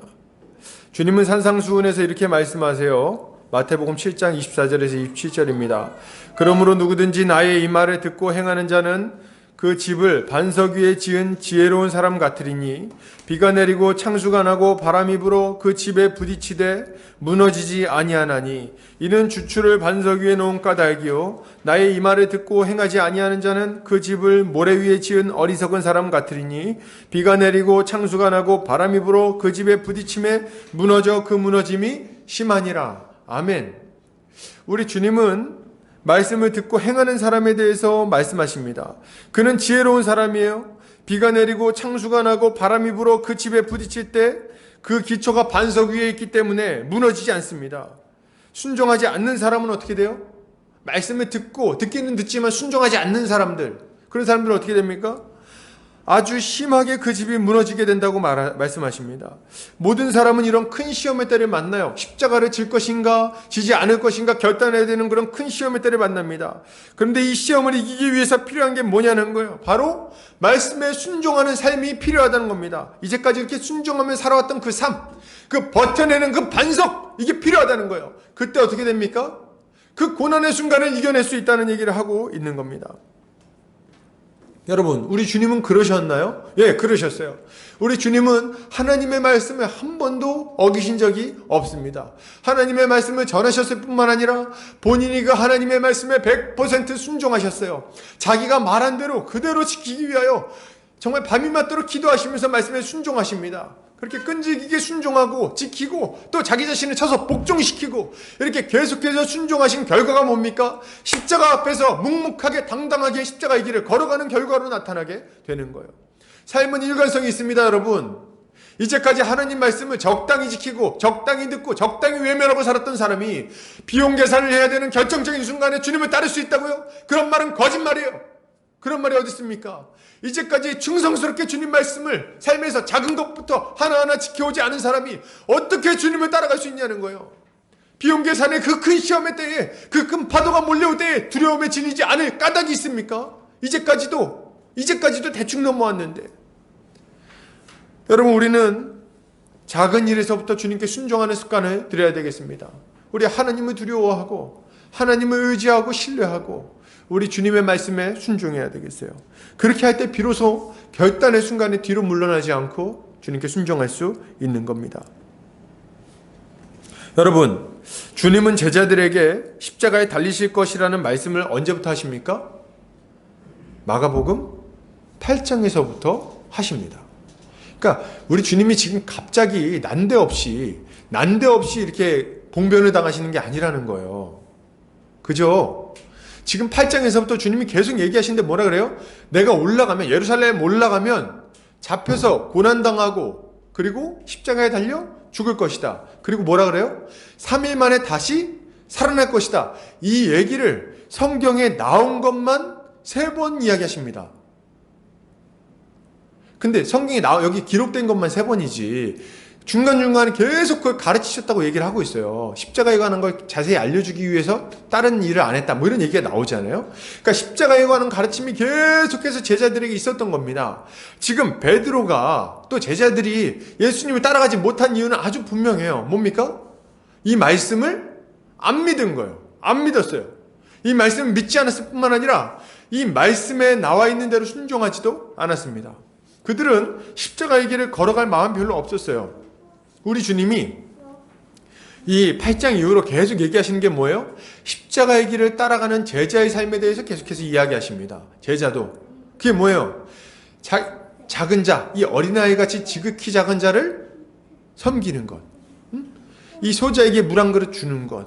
Speaker 1: 주님은 산상수훈에서 이렇게 말씀하세요. 마태복음 7장 24절에서 27절입니다. 그러므로 누구든지 나의 이 말을 듣고 행하는 자는 그 집을 반석 위에 지은 지혜로운 사람 같으리니 비가 내리고 창수가 나고 바람이 불어 그 집에 부딪히되 무너지지 아니하나니 이는 주추를 반석 위에 놓은 까닭이요 나의 이 말을 듣고 행하지 아니하는 자는 그 집을 모래 위에 지은 어리석은 사람 같으리니 비가 내리고 창수가 나고 바람이 불어 그 집에 부딪힘에 무너져 그 무너짐이 심하니라. 아멘. 우리 주님은 말씀을 듣고 행하는 사람에 대해서 말씀하십니다. 그는 지혜로운 사람이에요. 비가 내리고 창수가 나고 바람이 불어 그 집에 부딪힐 때 그 기초가 반석 위에 있기 때문에 무너지지 않습니다. 순종하지 않는 사람은 어떻게 돼요? 말씀을 듣기는 듣지만 순종하지 않는 사람들, 그런 사람들은 어떻게 됩니까? 아주 심하게 그 집이 무너지게 된다고 말씀하십니다. 모든 사람은 이런 큰 시험의 때를 만나요. 십자가를 질 것인가 지지 않을 것인가 결단해야 되는 그런 큰 시험의 때를 만납니다. 그런데 이 시험을 이기기 위해서 필요한 게 뭐냐는 거예요. 바로 말씀에 순종하는 삶이 필요하다는 겁니다. 이제까지 이렇게 순종하며 살아왔던 그 삶, 그 버텨내는 그 반석, 이게 필요하다는 거예요. 그때 어떻게 됩니까? 그 고난의 순간을 이겨낼 수 있다는 얘기를 하고 있는 겁니다. 여러분, 우리 주님은 그러셨나요? 예, 그러셨어요. 우리 주님은 하나님의 말씀을 한 번도 어기신 적이 없습니다. 하나님의 말씀을 전하셨을 뿐만 아니라 본인이 그 하나님의 말씀에 100% 순종하셨어요. 자기가 말한 대로 그대로 지키기 위하여 정말 밤이 맞도록 기도하시면서 말씀에 순종하십니다. 그렇게 끈질기게 순종하고 지키고 또 자기 자신을 쳐서 복종시키고 이렇게 계속해서 순종하신 결과가 뭡니까? 십자가 앞에서 묵묵하게 당당하게 십자가의 길을 걸어가는 결과로 나타나게 되는 거예요. 삶은 일관성이 있습니다, 여러분. 이제까지 하나님 말씀을 적당히 지키고 적당히 듣고 적당히 외면하고 살았던 사람이 비용 계산을 해야 되는 결정적인 순간에 주님을 따를 수 있다고요? 그런 말은 거짓말이에요. 그런 말이 어디 있습니까? 이제까지 충성스럽게 주님 말씀을 삶에서 작은 것부터 하나하나 지켜오지 않은 사람이 어떻게 주님을 따라갈 수 있냐는 거예요. 비용 계산의 그 큰 시험의 때에 그 큰 파도가 몰려올 때에 두려움에 질리지 않을 까닭이 있습니까? 이제까지도 대충 넘어왔는데. 여러분, 우리는 작은 일에서부터 주님께 순종하는 습관을 들여야 되겠습니다. 우리 하나님을 두려워하고 하나님을 의지하고 신뢰하고 우리 주님의 말씀에 순종해야 되겠어요. 그렇게 할 때 비로소 결단의 순간에 뒤로 물러나지 않고 주님께 순종할 수 있는 겁니다. 여러분, 주님은 제자들에게 십자가에 달리실 것이라는 말씀을 언제부터 하십니까? 마가복음 8장에서부터 하십니다. 그러니까 우리 주님이 지금 갑자기 난데없이 이렇게 봉변을 당하시는 게 아니라는 거예요. 그죠? 지금 8장에서부터 주님이 계속 얘기하시는데 뭐라 그래요? 내가 올라가면, 예루살렘 올라가면 잡혀서 고난당하고 그리고 십자가에 달려 죽을 것이다. 그리고 뭐라 그래요? 3일 만에 다시 살아날 것이다. 이 얘기를 성경에 나온 것만 3번 이야기하십니다. 근데 성경에 여기 기록된 것만 3번이지 중간중간에 계속 그걸 가르치셨다고 얘기를 하고 있어요. 십자가에 관한 걸 자세히 알려주기 위해서 다른 일을 안 했다. 뭐 이런 얘기가 나오잖아요. 그러니까 십자가에 관한 가르침이 계속해서 제자들에게 있었던 겁니다. 지금 베드로가 또 제자들이 예수님을 따라가지 못한 이유는 아주 분명해요. 뭡니까? 이 말씀을 안 믿은 거예요. 안 믿었어요. 이 말씀을 믿지 않았을 뿐만 아니라 이 말씀에 나와 있는 대로 순종하지도 않았습니다. 그들은 십자가의 길을 걸어갈 마음 별로 없었어요. 우리 주님이 이 8장 이후로 계속 얘기하시는 게 뭐예요? 십자가의 길을 따라가는 제자의 삶에 대해서 계속해서 이야기하십니다. 제자도. 그게 뭐예요? 작은 자, 이 어린아이 같이 지극히 작은 자를 섬기는 것. 이 소자에게 물 한 그릇 주는 것.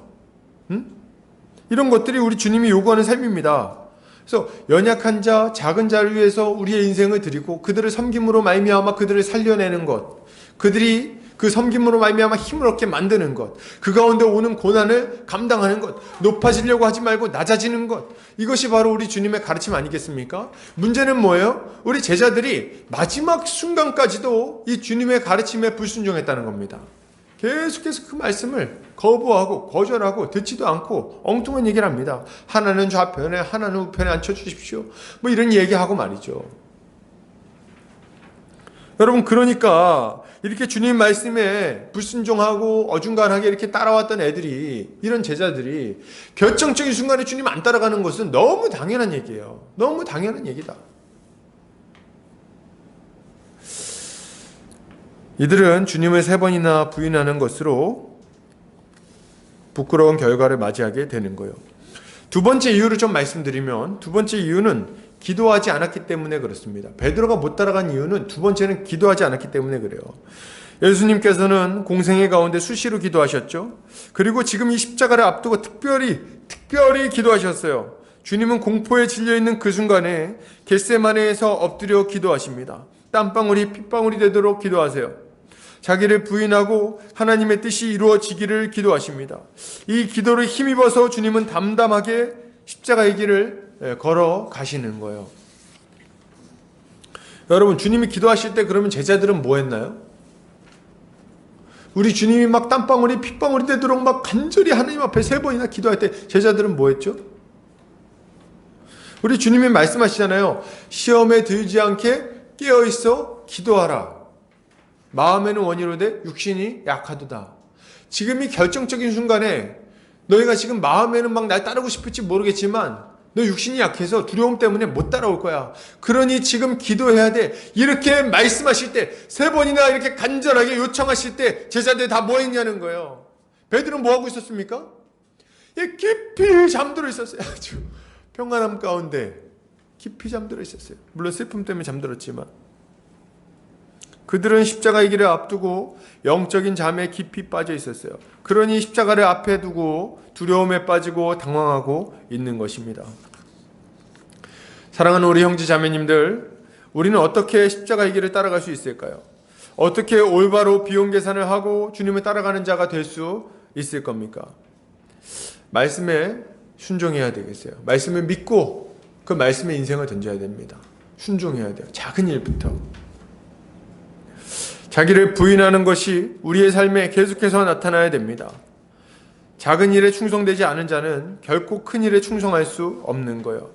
Speaker 1: 이런 것들이 우리 주님이 요구하는 삶입니다. 그래서 연약한 자, 작은 자를 위해서 우리의 인생을 드리고 그들을 섬김으로 말미암아 그들을 살려내는 것. 그들이 그 섬김으로 말미암아 힘을 얻게 만드는 것, 그 가운데 오는 고난을 감당하는 것, 높아지려고 하지 말고 낮아지는 것, 이것이 바로 우리 주님의 가르침 아니겠습니까? 문제는 뭐예요? 우리 제자들이 마지막 순간까지도 이 주님의 가르침에 불순종했다는 겁니다. 계속해서 그 말씀을 거부하고 거절하고 듣지도 않고 엉뚱한 얘기를 합니다. 하나는 좌편에 하나는 우편에 앉혀주십시오. 뭐 이런 얘기하고 말이죠. 여러분, 그러니까 이렇게 주님 말씀에 불순종하고 어중간하게 이렇게 따라왔던 애들이, 이런 제자들이 결정적인 순간에 주님 안 따라가는 것은 너무 당연한 얘기예요. 너무 당연한 얘기다. 이들은 주님을 3번이나 부인하는 것으로 부끄러운 결과를 맞이하게 되는 거예요. 두 번째 이유를 좀 말씀드리면, 두 번째 이유는 기도하지 않았기 때문에 그렇습니다. 베드로가 못 따라간 이유는 두 번째는 기도하지 않았기 때문에 그래요. 예수님께서는 공생의 가운데 수시로 기도하셨죠. 그리고 지금 이 십자가를 앞두고 특별히 기도하셨어요. 주님은 공포에 질려있는 그 순간에 겟세마네에서 엎드려 기도하십니다. 땀방울이 핏방울이 되도록 기도하세요. 자기를 부인하고 하나님의 뜻이 이루어지기를 기도하십니다. 이 기도를 힘입어서 주님은 담담하게 십자가의 길을 걸어 가시는 거예요. 여러분, 주님이 기도하실 때 그러면 제자들은 뭐 했나요? 우리 주님이 막 땀방울이 핏방울이 되도록 막 간절히 하나님 앞에 3번이나 기도할 때 제자들은 뭐 했죠? 우리 주님이 말씀하시잖아요. 시험에 들지 않게 깨어있어 기도하라. 마음에는 원이로되 육신이 약하도다. 지금 이 결정적인 순간에 너희가 지금 마음에는 막 날 따르고 싶을지 모르겠지만 너 육신이 약해서 두려움 때문에 못 따라올 거야. 그러니 지금 기도해야 돼. 이렇게 말씀하실 때, 3번이나 이렇게 간절하게 요청하실 때 제자들 다 뭐 했냐는 거예요. 베드로는 뭐 하고 있었습니까? 깊이 잠들어 있었어요. 아주 평안함 가운데 깊이 잠들어 있었어요. 물론 슬픔 때문에 잠들었지만 그들은 십자가의 길을 앞두고 영적인 잠에 깊이 빠져 있었어요. 그러니 십자가를 앞에 두고 두려움에 빠지고 당황하고 있는 것입니다. 사랑하는 우리 형제 자매님들, 우리는 어떻게 십자가의 길을 따라갈 수 있을까요? 어떻게 올바로 비용 계산을 하고 주님을 따라가는 자가 될 수 있을 겁니까? 말씀에 순종해야 되겠어요. 말씀을 믿고 그 말씀에 인생을 던져야 됩니다. 순종해야 돼요. 작은 일부터. 자기를 부인하는 것이 우리의 삶에 계속해서 나타나야 됩니다. 작은 일에 충성되지 않은 자는 결코 큰 일에 충성할 수 없는 거예요.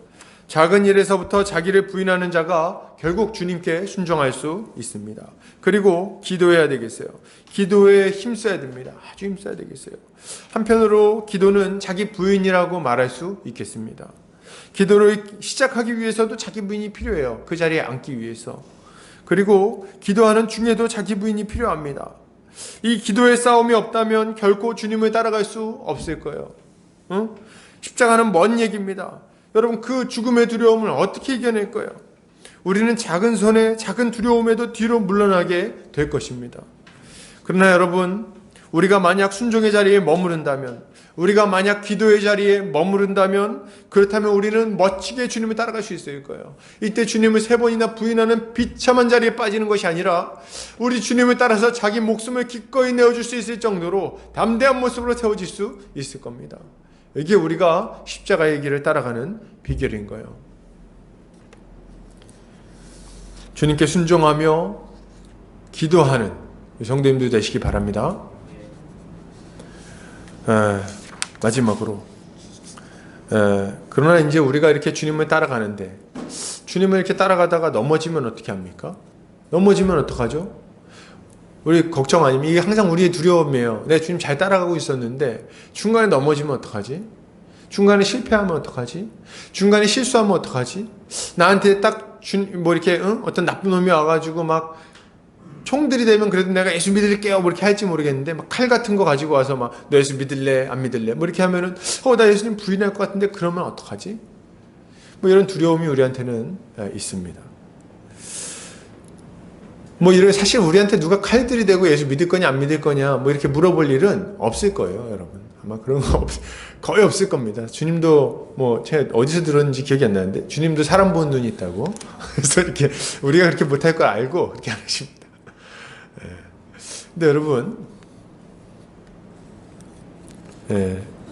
Speaker 1: 작은 일에서부터 자기를 부인하는 자가 결국 주님께 순종할 수 있습니다. 그리고 기도해야 되겠어요. 기도에 힘써야 됩니다. 아주 힘써야 되겠어요. 한편으로 기도는 자기 부인이라고 말할 수 있겠습니다. 기도를 시작하기 위해서도 자기 부인이 필요해요. 그 자리에 앉기 위해서. 그리고 기도하는 중에도 자기 부인이 필요합니다. 이 기도의 싸움이 없다면 결코 주님을 따라갈 수 없을 거예요. 십자가는 먼 얘기입니다. 여러분, 그 죽음의 두려움을 어떻게 이겨낼 거예요? 우리는 작은 손에 작은 두려움에도 뒤로 물러나게 될 것입니다. 그러나 여러분, 우리가 만약 순종의 자리에 머무른다면, 우리가 만약 기도의 자리에 머무른다면, 그렇다면 우리는 멋지게 주님을 따라갈 수 있을 거예요. 이때 주님을 3번이나 부인하는 비참한 자리에 빠지는 것이 아니라 우리 주님을 따라서 자기 목숨을 기꺼이 내어줄 수 있을 정도로 담대한 모습으로 세워질 수 있을 겁니다. 이게 우리가 십자가의 길을 따라가는 비결인 거예요. 주님께 순종하며 기도하는 성도님들 되시기 바랍니다. 마지막으로 그러나 이제 우리가 이렇게 주님을 따라가는데, 주님을 이렇게 따라가다가 넘어지면 어떻게 합니까? 넘어지면 어떡하죠? 우리 걱정 아니면 이게 항상 우리의 두려움이에요. 내가 주님 잘 따라가고 있었는데 중간에 넘어지면 어떡하지? 중간에 실패하면 어떡하지? 중간에 실수하면 어떡하지? 나한테 딱 이렇게 어떤 나쁜 놈이 와가지고 막 총들이 되면 그래도 내가 예수 믿을게요 뭐 이렇게 할지 모르겠는데 막 칼 같은 거 가지고 와서 막 너 예수 믿을래 안 믿을래 뭐 이렇게 하면은 나 예수님 부인할 것 같은데 그러면 어떡하지? 뭐 이런 두려움이 우리한테는 있습니다. 뭐 이런 사실 우리한테 누가 칼 들이대고 예수 믿을 거냐 안 믿을 거냐 뭐 이렇게 물어볼 일은 없을 거예요, 여러분. 아마 그런 거 거의 없을 겁니다. 주님도 뭐 제가 어디서 들었는지 기억이 안 나는데 주님도 사람 보는 눈이 있다고. 그래서 이렇게 우리가 그렇게 못할 걸 알고 그렇게 안 하십니다. 근데 여러분,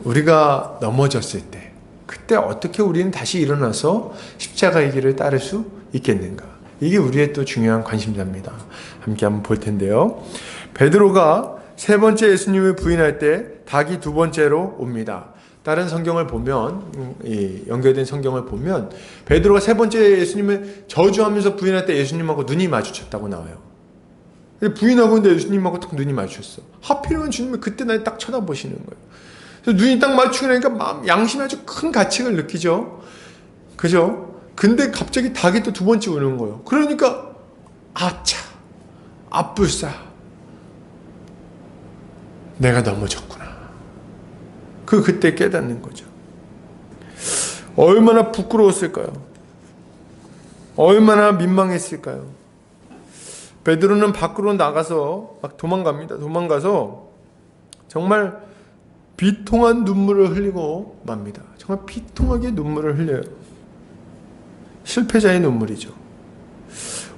Speaker 1: 우리가 넘어졌을 때 그때 어떻게 우리는 다시 일어나서 십자가의 길을 따를 수 있겠는가? 이게 우리의 또 중요한 관심사입니다. 함께 한번 볼 텐데요. 베드로가 세 번째 예수님을 부인할 때 닭이 두 번째로 옵니다. 다른 성경을 보면 연결된 성경을 보면 베드로가 세 번째 예수님을 저주하면서 부인할 때 예수님하고 눈이 마주쳤다고 나와요. 부인하고 있는데 예수님하고 딱 눈이 마주쳤어. 하필이면 주님이 그때 날 딱 쳐다보시는 거예요. 그래서 눈이 딱 마주치고 나니까 양심에 아주 큰 가책을 느끼죠. 그죠? 근데 갑자기 닭이 또 두 번째 오는 거예요. 그러니까 아차, 아뿔싸, 내가 넘어졌구나. 그때 깨닫는 거죠. 얼마나 부끄러웠을까요? 얼마나 민망했을까요? 베드로는 밖으로 나가서 막 도망갑니다. 도망가서 정말 비통한 눈물을 흘리고 맙니다. 정말 비통하게 눈물을 흘려요. 실패자의 눈물이죠.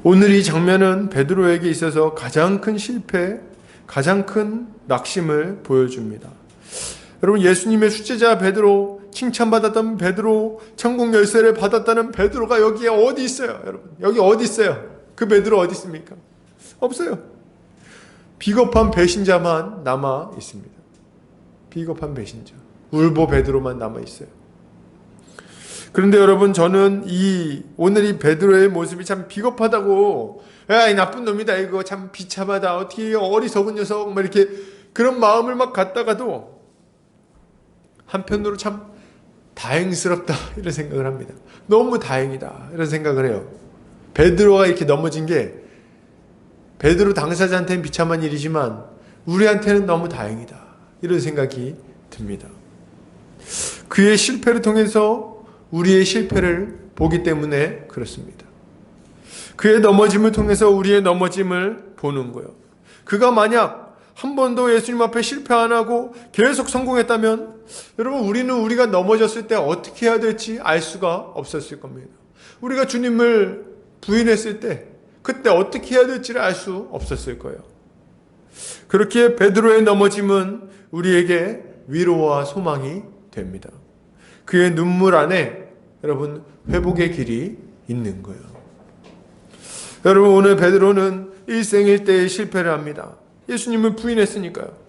Speaker 1: 오늘 이 장면은 베드로에게 있어서 가장 큰 실패, 가장 큰 낙심을 보여줍니다. 여러분, 예수님의 수제자 베드로, 칭찬받았던 베드로, 천국 열쇠를 받았다는 베드로가 여기에 어디 있어요? 여러분, 여기 어디 있어요? 그 베드로 어디 있습니까? 없어요. 비겁한 배신자만 남아 있습니다. 비겁한 배신자, 울보 베드로만 남아 있어요. 그런데 여러분, 저는 오늘 이 베드로의 모습이 참 비겁하다고, 야, 이 나쁜 놈이다, 이거 참 비참하다, 어떻게 어리석은 녀석, 막 이렇게 그런 마음을 막 갖다가도 한편으로 참 다행스럽다 이런 생각을 합니다. 너무 다행이다 이런 생각을 해요. 베드로가 이렇게 넘어진 게 베드로 당사자한테는 비참한 일이지만 우리한테는 너무 다행이다 이런 생각이 듭니다. 그의 실패를 통해서 우리의 실패를 보기 때문에 그렇습니다. 그의 넘어짐을 통해서 우리의 넘어짐을 보는 거예요. 그가 만약 한 번도 예수님 앞에 실패 안 하고 계속 성공했다면 여러분, 우리가 넘어졌을 때 어떻게 해야 될지 알 수가 없었을 겁니다. 우리가 주님을 부인했을 때 그때 어떻게 해야 될지를 알 수 없었을 거예요. 그렇게 베드로의 넘어짐은 우리에게 위로와 소망이 됩니다. 그의 눈물 안에 여러분, 회복의 길이 있는 거예요. 여러분, 오늘 베드로는 일생일대의 실패를 합니다. 예수님을 부인했으니까요.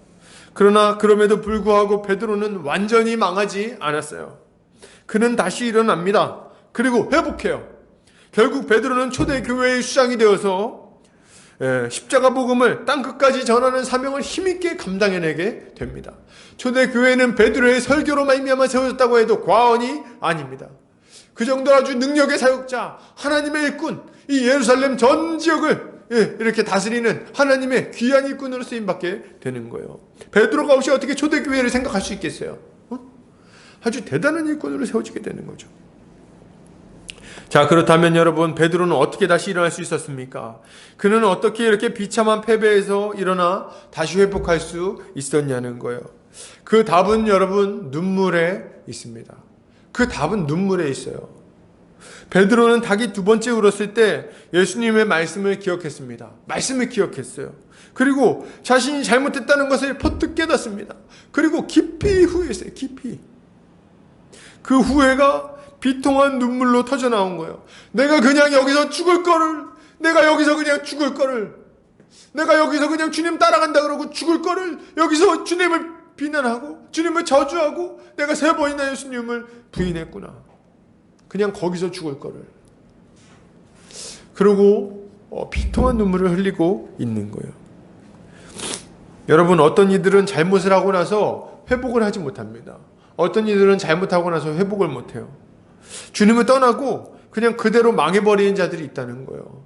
Speaker 1: 그러나 그럼에도 불구하고 베드로는 완전히 망하지 않았어요. 그는 다시 일어납니다. 그리고 회복해요. 결국 베드로는 초대교회의 수장이 되어서 십자가 복음을 땅끝까지 전하는 사명을 힘있게 감당해내게 됩니다. 초대교회는 베드로의 설교로 말미암아 세워졌다고 해도 과언이 아닙니다. 그 정도로 아주 능력의 사역자, 하나님의 일꾼, 이 예루살렘 전 지역을 이렇게 다스리는 하나님의 귀한 일꾼으로 쓰임받게 되는 거예요. 베드로가 없이 어떻게 초대교회를 생각할 수 있겠어요? 아주 대단한 일꾼으로 세워지게 되는 거죠. 자, 그렇다면 여러분, 베드로는 어떻게 다시 일어날 수 있었습니까? 그는 어떻게 이렇게 비참한 패배에서 일어나 다시 회복할 수 있었냐는 거예요. 그 답은 여러분, 눈물에 있습니다. 그 답은 눈물에 있어요. 베드로는 닭이 두 번째 울었을 때 예수님의 말씀을 기억했습니다. 말씀을 기억했어요. 그리고 자신이 잘못했다는 것을 퍼뜩 깨닫습니다. 그리고 깊이 후회했어요. 깊이. 그 후회가 비통한 눈물로 터져 나온 거예요. 내가 그냥 여기서 죽을 거를, 내가 여기서 그냥 주님 따라간다 그러고 죽을 거를, 여기서 주님을 비난하고 주님을 저주하고 내가 3번이나 예수님을 부인했구나. 그냥 거기서 죽을 거를. 그러고 비통한 눈물을 흘리고 있는 거예요. 여러분, 어떤 이들은 잘못을 하고 나서 회복을 하지 못합니다. 어떤 이들은 잘못하고 나서 회복을 못해요. 주님을 떠나고 그냥 그대로 망해버리는 자들이 있다는 거예요.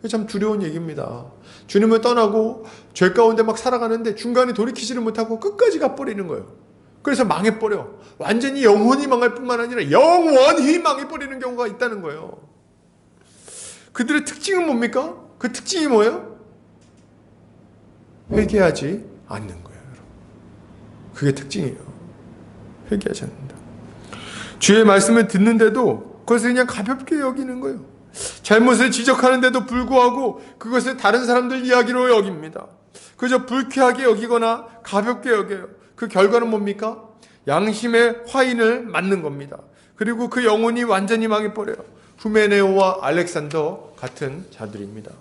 Speaker 1: 참 두려운 얘기입니다. 주님을 떠나고 죄 가운데 막 살아가는데 중간에 돌이키지를 못하고 끝까지 가버리는 거예요. 그래서 망해버려. 완전히 영혼이 망할 뿐만 아니라 영원히 망해버리는 경우가 있다는 거예요. 그들의 특징은 뭡니까? 그 특징이 뭐예요? 회개하지 않는 거예요. 그게 특징이에요. 회개하지 않는다. 주의 말씀을 듣는데도 그것을 그냥 가볍게 여기는 거예요. 잘못을 지적하는데도 불구하고 그것을 다른 사람들 이야기로 여깁니다. 그저 불쾌하게 여기거나 가볍게 여겨요. 그 결과는 뭡니까? 양심의 화인을 맞는 겁니다. 그리고 그 영혼이 완전히 망해버려요. 후메네오와 알렉산더 같은 자들입니다.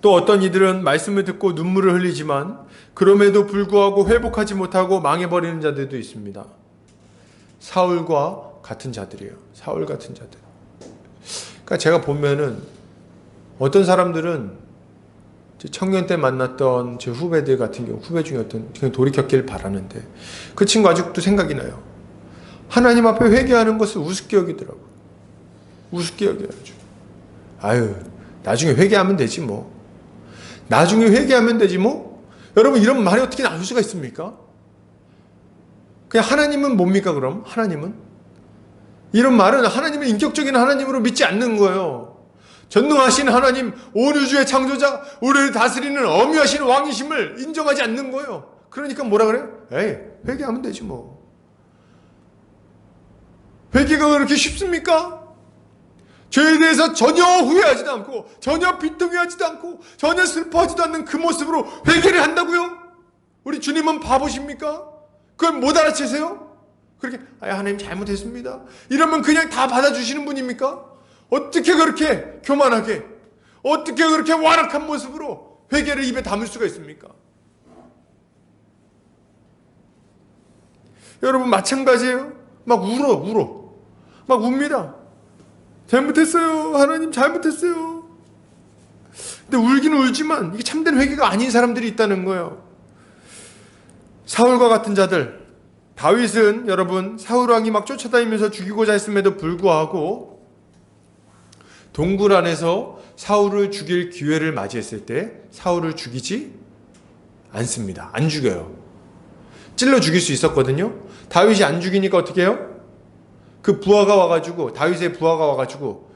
Speaker 1: 또 어떤 이들은 말씀을 듣고 눈물을 흘리지만 그럼에도 불구하고 회복하지 못하고 망해버리는 자들도 있습니다. 사울과 같은 자들이에요. 사울 같은 자들. 그러니까 제가 보면은 어떤 사람들은 청년 때 만났던 제 후배들 같은 경우, 후배 중에 어떤 그냥 돌이켰길 바라는데 그 친구 아직도 생각이 나요. 하나님 앞에 회개하는 것을 우습게 여기더라고. 우습게 여겨야죠. 아유, 나중에 회개하면 되지 뭐. 나중에 회개하면 되지 뭐. 여러분, 이런 말이 어떻게 나올 수가 있습니까? 그냥 하나님은 뭡니까 그럼? 하나님은? 이런 말은 하나님을 인격적인 하나님으로 믿지 않는 거예요. 전능하신 하나님, 온 우주의 창조자, 우리를 다스리는 엄위하신 왕이심을 인정하지 않는 거예요. 그러니까 뭐라 그래요? 에이, 회개하면 되지 뭐. 회개가 그렇게 쉽습니까? 죄에 대해서 전혀 후회하지도 않고 전혀 비통해하지도 않고 전혀 슬퍼하지도 않는 그 모습으로 회개를 한다고요? 우리 주님은 바보십니까? 그걸 못 알아채세요? 그렇게 하나님 잘못했습니다. 이러면 그냥 다 받아주시는 분입니까? 어떻게 그렇게 교만하게, 어떻게 그렇게 완악한 모습으로 회개를 입에 담을 수가 있습니까? 여러분 마찬가지예요. 막 울어. 막 웁니다. 잘못했어요. 하나님 잘못했어요. 근데 울긴 울지만 이게 참된 회개가 아닌 사람들이 있다는 거예요. 사울과 같은 자들. 다윗은 여러분 사울 왕이 막 쫓아다니면서 죽이고자 했음에도 불구하고 동굴 안에서 사울을 죽일 기회를 맞이했을 때 사울을 죽이지 않습니다. 안 죽여요. 찔러 죽일 수 있었거든요. 다윗이 안 죽이니까 어떻게 해요? 그 부하가 와가지고, 다윗의 부하가 와가지고,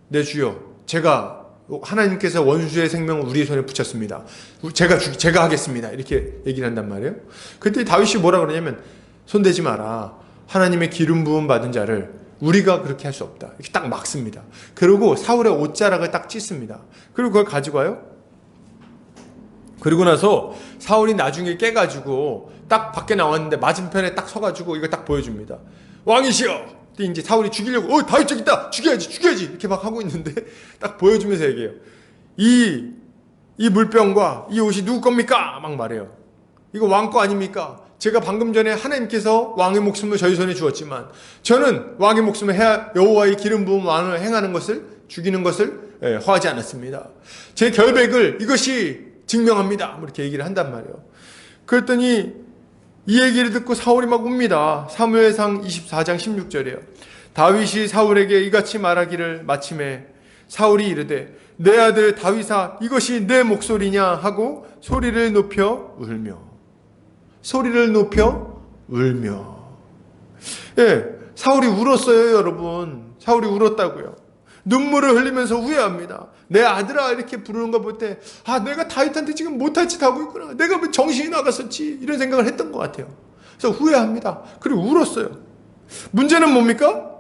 Speaker 1: 내 주여, 제가 하나님께서 원수의 생명을 우리의 손에 붙였습니다. 제가 하겠습니다. 이렇게 얘기를 한단 말이에요. 그때 다윗이 뭐라 그러냐면, 손대지 마라. 하나님의 기름 부음 받은 자를 우리가 그렇게 할 수 없다. 이렇게 딱 막습니다. 그리고 사울의 옷자락을 딱 찢습니다. 그리고 그걸 가지고 와요. 그리고 나서 사울이 나중에 깨가지고 딱 밖에 나왔는데 맞은편에 딱 서가지고 이거 딱 보여줍니다. 왕이시여! 근데 이제 사울이 죽이려고 다윗 저기 있다! 죽여야지 이렇게 막 하고 있는데 딱 보여주면서 얘기해요. 이 물병과 이 옷이 누구 겁니까? 막 말해요. 이거 왕 거 아닙니까? 제가 방금 전에 하나님께서 왕의 목숨을 저희 손에 주었지만 저는 왕의 목숨을 여호와의 기름 부은 왕을 행하는 것을, 죽이는 것을 허하지 않았습니다. 제 결백을 이것이 증명합니다. 이렇게 얘기를 한단 말이에요. 그랬더니 이 얘기를 듣고 사울이 막 웁니다. 사무엘상 24장 16절이에요. 다윗이 사울에게 이같이 말하기를 마침에 사울이 이르되 내 아들 다윗아 이것이 내 목소리냐 하고 소리를 높여 울며. 예, 사울이 울었어요, 여러분. 사울이 울었다고요. 눈물을 흘리면서 후회합니다. 내 아들아 이렇게 부르는 거 볼 때 내가 다윗한테 지금 못할 짓 하고 있구나. 내가 왜 정신이 나갔었지. 이런 생각을 했던 것 같아요. 그래서 후회합니다. 그리고 울었어요. 문제는 뭡니까?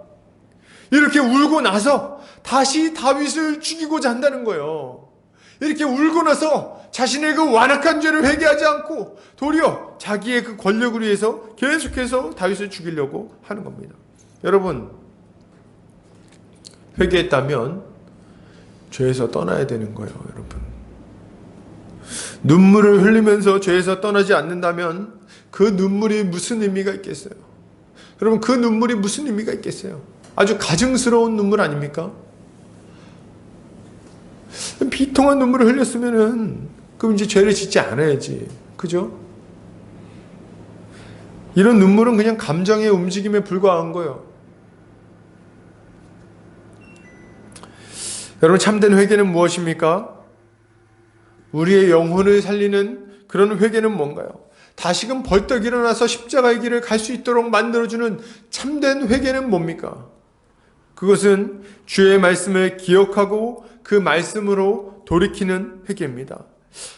Speaker 1: 이렇게 울고 나서 다시 다윗을 죽이고자 한다는 거예요. 이렇게 울고 나서 자신의 그 완악한 죄를 회개하지 않고 도리어 자기의 그 권력을 위해서 계속해서 다윗을 죽이려고 하는 겁니다. 여러분, 회개했다면 죄에서 떠나야 되는 거예요, 여러분. 눈물을 흘리면서 죄에서 떠나지 않는다면 그 눈물이 무슨 의미가 있겠어요? 여러분, 그 눈물이 무슨 의미가 있겠어요? 아주 가증스러운 눈물 아닙니까? 비통한 눈물을 흘렸으면은 그럼 이제 죄를 짓지 않아야지. 그죠? 이런 눈물은 그냥 감정의 움직임에 불과한 거예요. 여러분, 참된 회개는 무엇입니까? 우리의 영혼을 살리는 그런 회개는 뭔가요? 다시금 벌떡 일어나서 십자가의 길을 갈 수 있도록 만들어주는 참된 회개는 뭡니까? 그것은 주의 말씀을 기억하고 그 말씀으로 돌이키는 회개입니다.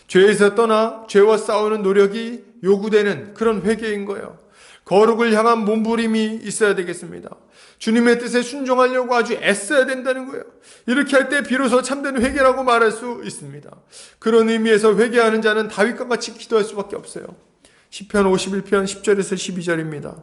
Speaker 1: 죄에서 떠나 죄와 싸우는 노력이 요구되는 그런 회개인 거예요. 거룩을 향한 몸부림이 있어야 되겠습니다. 주님의 뜻에 순종하려고 아주 애써야 된다는 거예요. 이렇게 할 때 비로소 참된 회개라고 말할 수 있습니다. 그런 의미에서 회개하는 자는 다윗과 같이 기도할 수밖에 없어요. 시편 51편 10절에서 12절입니다.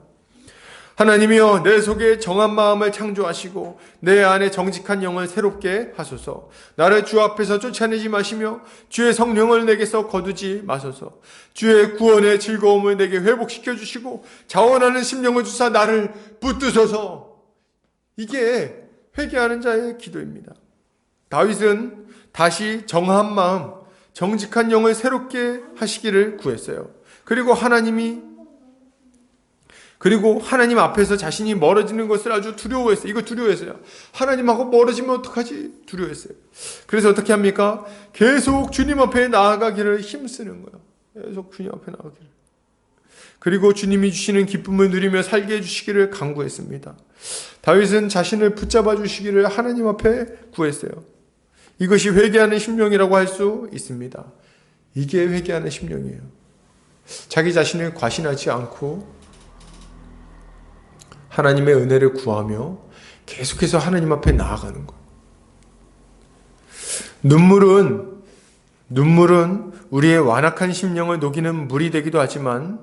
Speaker 1: 하나님이여, 내 속에 정한 마음을 창조하시고 내 안에 정직한 영을 새롭게 하소서. 나를 주 앞에서 쫓아내지 마시며 주의 성령을 내게서 거두지 마소서. 주의 구원의 즐거움을 내게 회복시켜 주시고 자원하는 심령을 주사 나를 붙드소서. 이게 회개하는 자의 기도입니다. 다윗은 다시 정한 마음, 정직한 영을 새롭게 하시기를 구했어요. 그리고 하나님 앞에서 자신이 멀어지는 것을 아주 두려워했어요. 이거 두려워했어요. 하나님하고 멀어지면 어떡하지? 두려워했어요. 그래서 어떻게 합니까? 계속 주님 앞에 나아가기를 힘쓰는 거예요. 계속 주님 앞에 나아가기를. 그리고 주님이 주시는 기쁨을 누리며 살게 해주시기를 간구했습니다. 다윗은 자신을 붙잡아 주시기를 하나님 앞에 구했어요. 이것이 회개하는 심령이라고 할 수 있습니다. 이게 회개하는 심령이에요. 자기 자신을 과신하지 않고 하나님의 은혜를 구하며 계속해서 하나님 앞에 나아가는 것. 눈물은 우리의 완악한 심령을 녹이는 물이 되기도 하지만,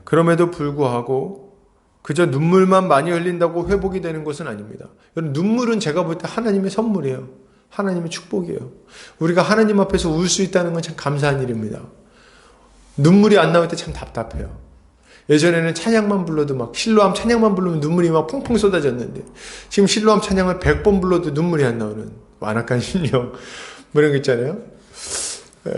Speaker 1: 그럼에도 불구하고 그저 눈물만 많이 흘린다고 회복이 되는 것은 아닙니다. 여러분, 눈물은 제가 볼 때 하나님의 선물이에요. 하나님의 축복이에요. 우리가 하나님 앞에서 울 수 있다는 건 참 감사한 일입니다. 눈물이 안 나올 때 참 답답해요. 예전에는 찬양만 불러도 막 실로암 찬양만 부르면 눈물이 막 펑펑 쏟아졌는데, 지금 실로암 찬양을 100번 불러도 눈물이 안 나오는 완악한 심령, 뭐 이런 거 있잖아요.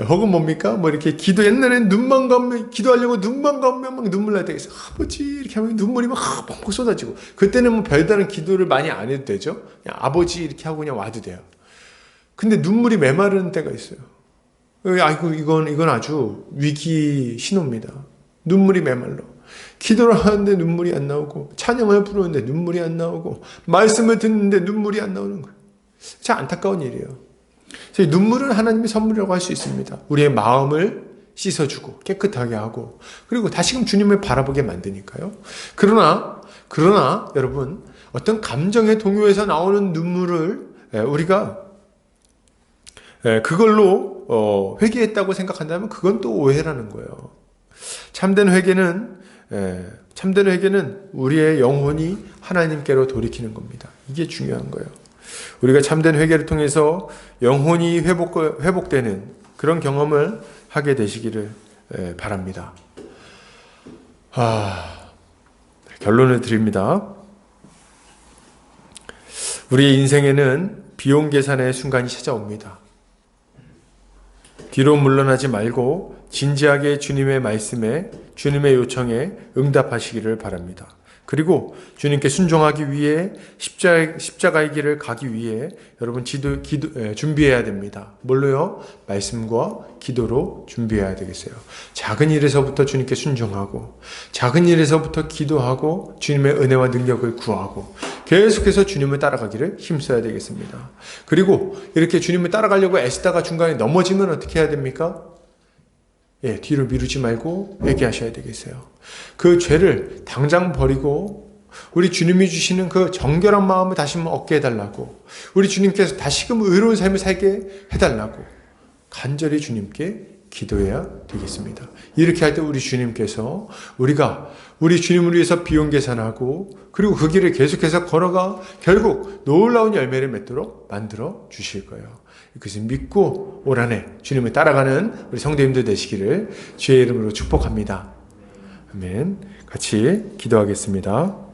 Speaker 1: 혹은 뭡니까? 뭐 이렇게 옛날에는 눈만 감으면, 기도하려고 눈만 감으면 막 눈물 날 때가 있어요. 아버지 이렇게 하면 눈물이 막 펑펑 쏟아지고, 그때는 뭐 별다른 기도를 많이 안 해도 되죠. 그냥 아버지 이렇게 하고 그냥 와도 돼요. 근데 눈물이 메마르는 때가 있어요. 아이고, 이건 아주 위기 신호입니다. 눈물이 메말라. 기도를 하는데 눈물이 안 나오고, 찬양을 부르는데 눈물이 안 나오고, 말씀을 듣는데 눈물이 안 나오는 거예요. 참 안타까운 일이에요. 그래서 눈물은 하나님의 선물이라고 할 수 있습니다. 우리의 마음을 씻어주고 깨끗하게 하고, 그리고 다시금 주님을 바라보게 만드니까요. 그러나 여러분, 어떤 감정의 동요에서 나오는 눈물을 우리가 그걸로 회개했다고 생각한다면 그건 또 오해라는 거예요. 참된 회개는 우리의 영혼이 하나님께로 돌이키는 겁니다. 이게 중요한 거예요. 우리가 참된 회개를 통해서 영혼이 회복되는 그런 경험을 하게 되시기를 바랍니다. 결론을 드립니다. 우리의 인생에는 비용 계산의 순간이 찾아옵니다. 뒤로 물러나지 말고 진지하게 주님의 말씀에, 주님의 요청에 응답하시기를 바랍니다. 그리고 주님께 순종하기 위해 십자가의 길을 가기 위해 여러분 준비해야 됩니다. 뭘로요? 말씀과 기도로 준비해야 되겠어요. 작은 일에서부터 주님께 순종하고, 작은 일에서부터 기도하고, 주님의 은혜와 능력을 구하고, 계속해서 주님을 따라가기를 힘써야 되겠습니다. 그리고 이렇게 주님을 따라가려고 애쓰다가 중간에 넘어지면 어떻게 해야 됩니까? 뒤로 미루지 말고 회개하셔야 되겠어요. 그 죄를 당장 버리고 우리 주님이 주시는 그 정결한 마음을 다시 한번 얻게 해달라고, 우리 주님께서 다시금 의로운 삶을 살게 해달라고 간절히 주님께 기도해야 되겠습니다. 이렇게 할 때 우리 주님께서 우리 주님을 위해서 비용 계산하고, 그리고 그 길을 계속해서 걸어가 결국 놀라운 열매를 맺도록 만들어 주실 거예요. 그것을 믿고 올 한 해 주님을 따라가는 우리 성도님들 되시기를 주의 이름으로 축복합니다. 아멘. 같이 기도하겠습니다.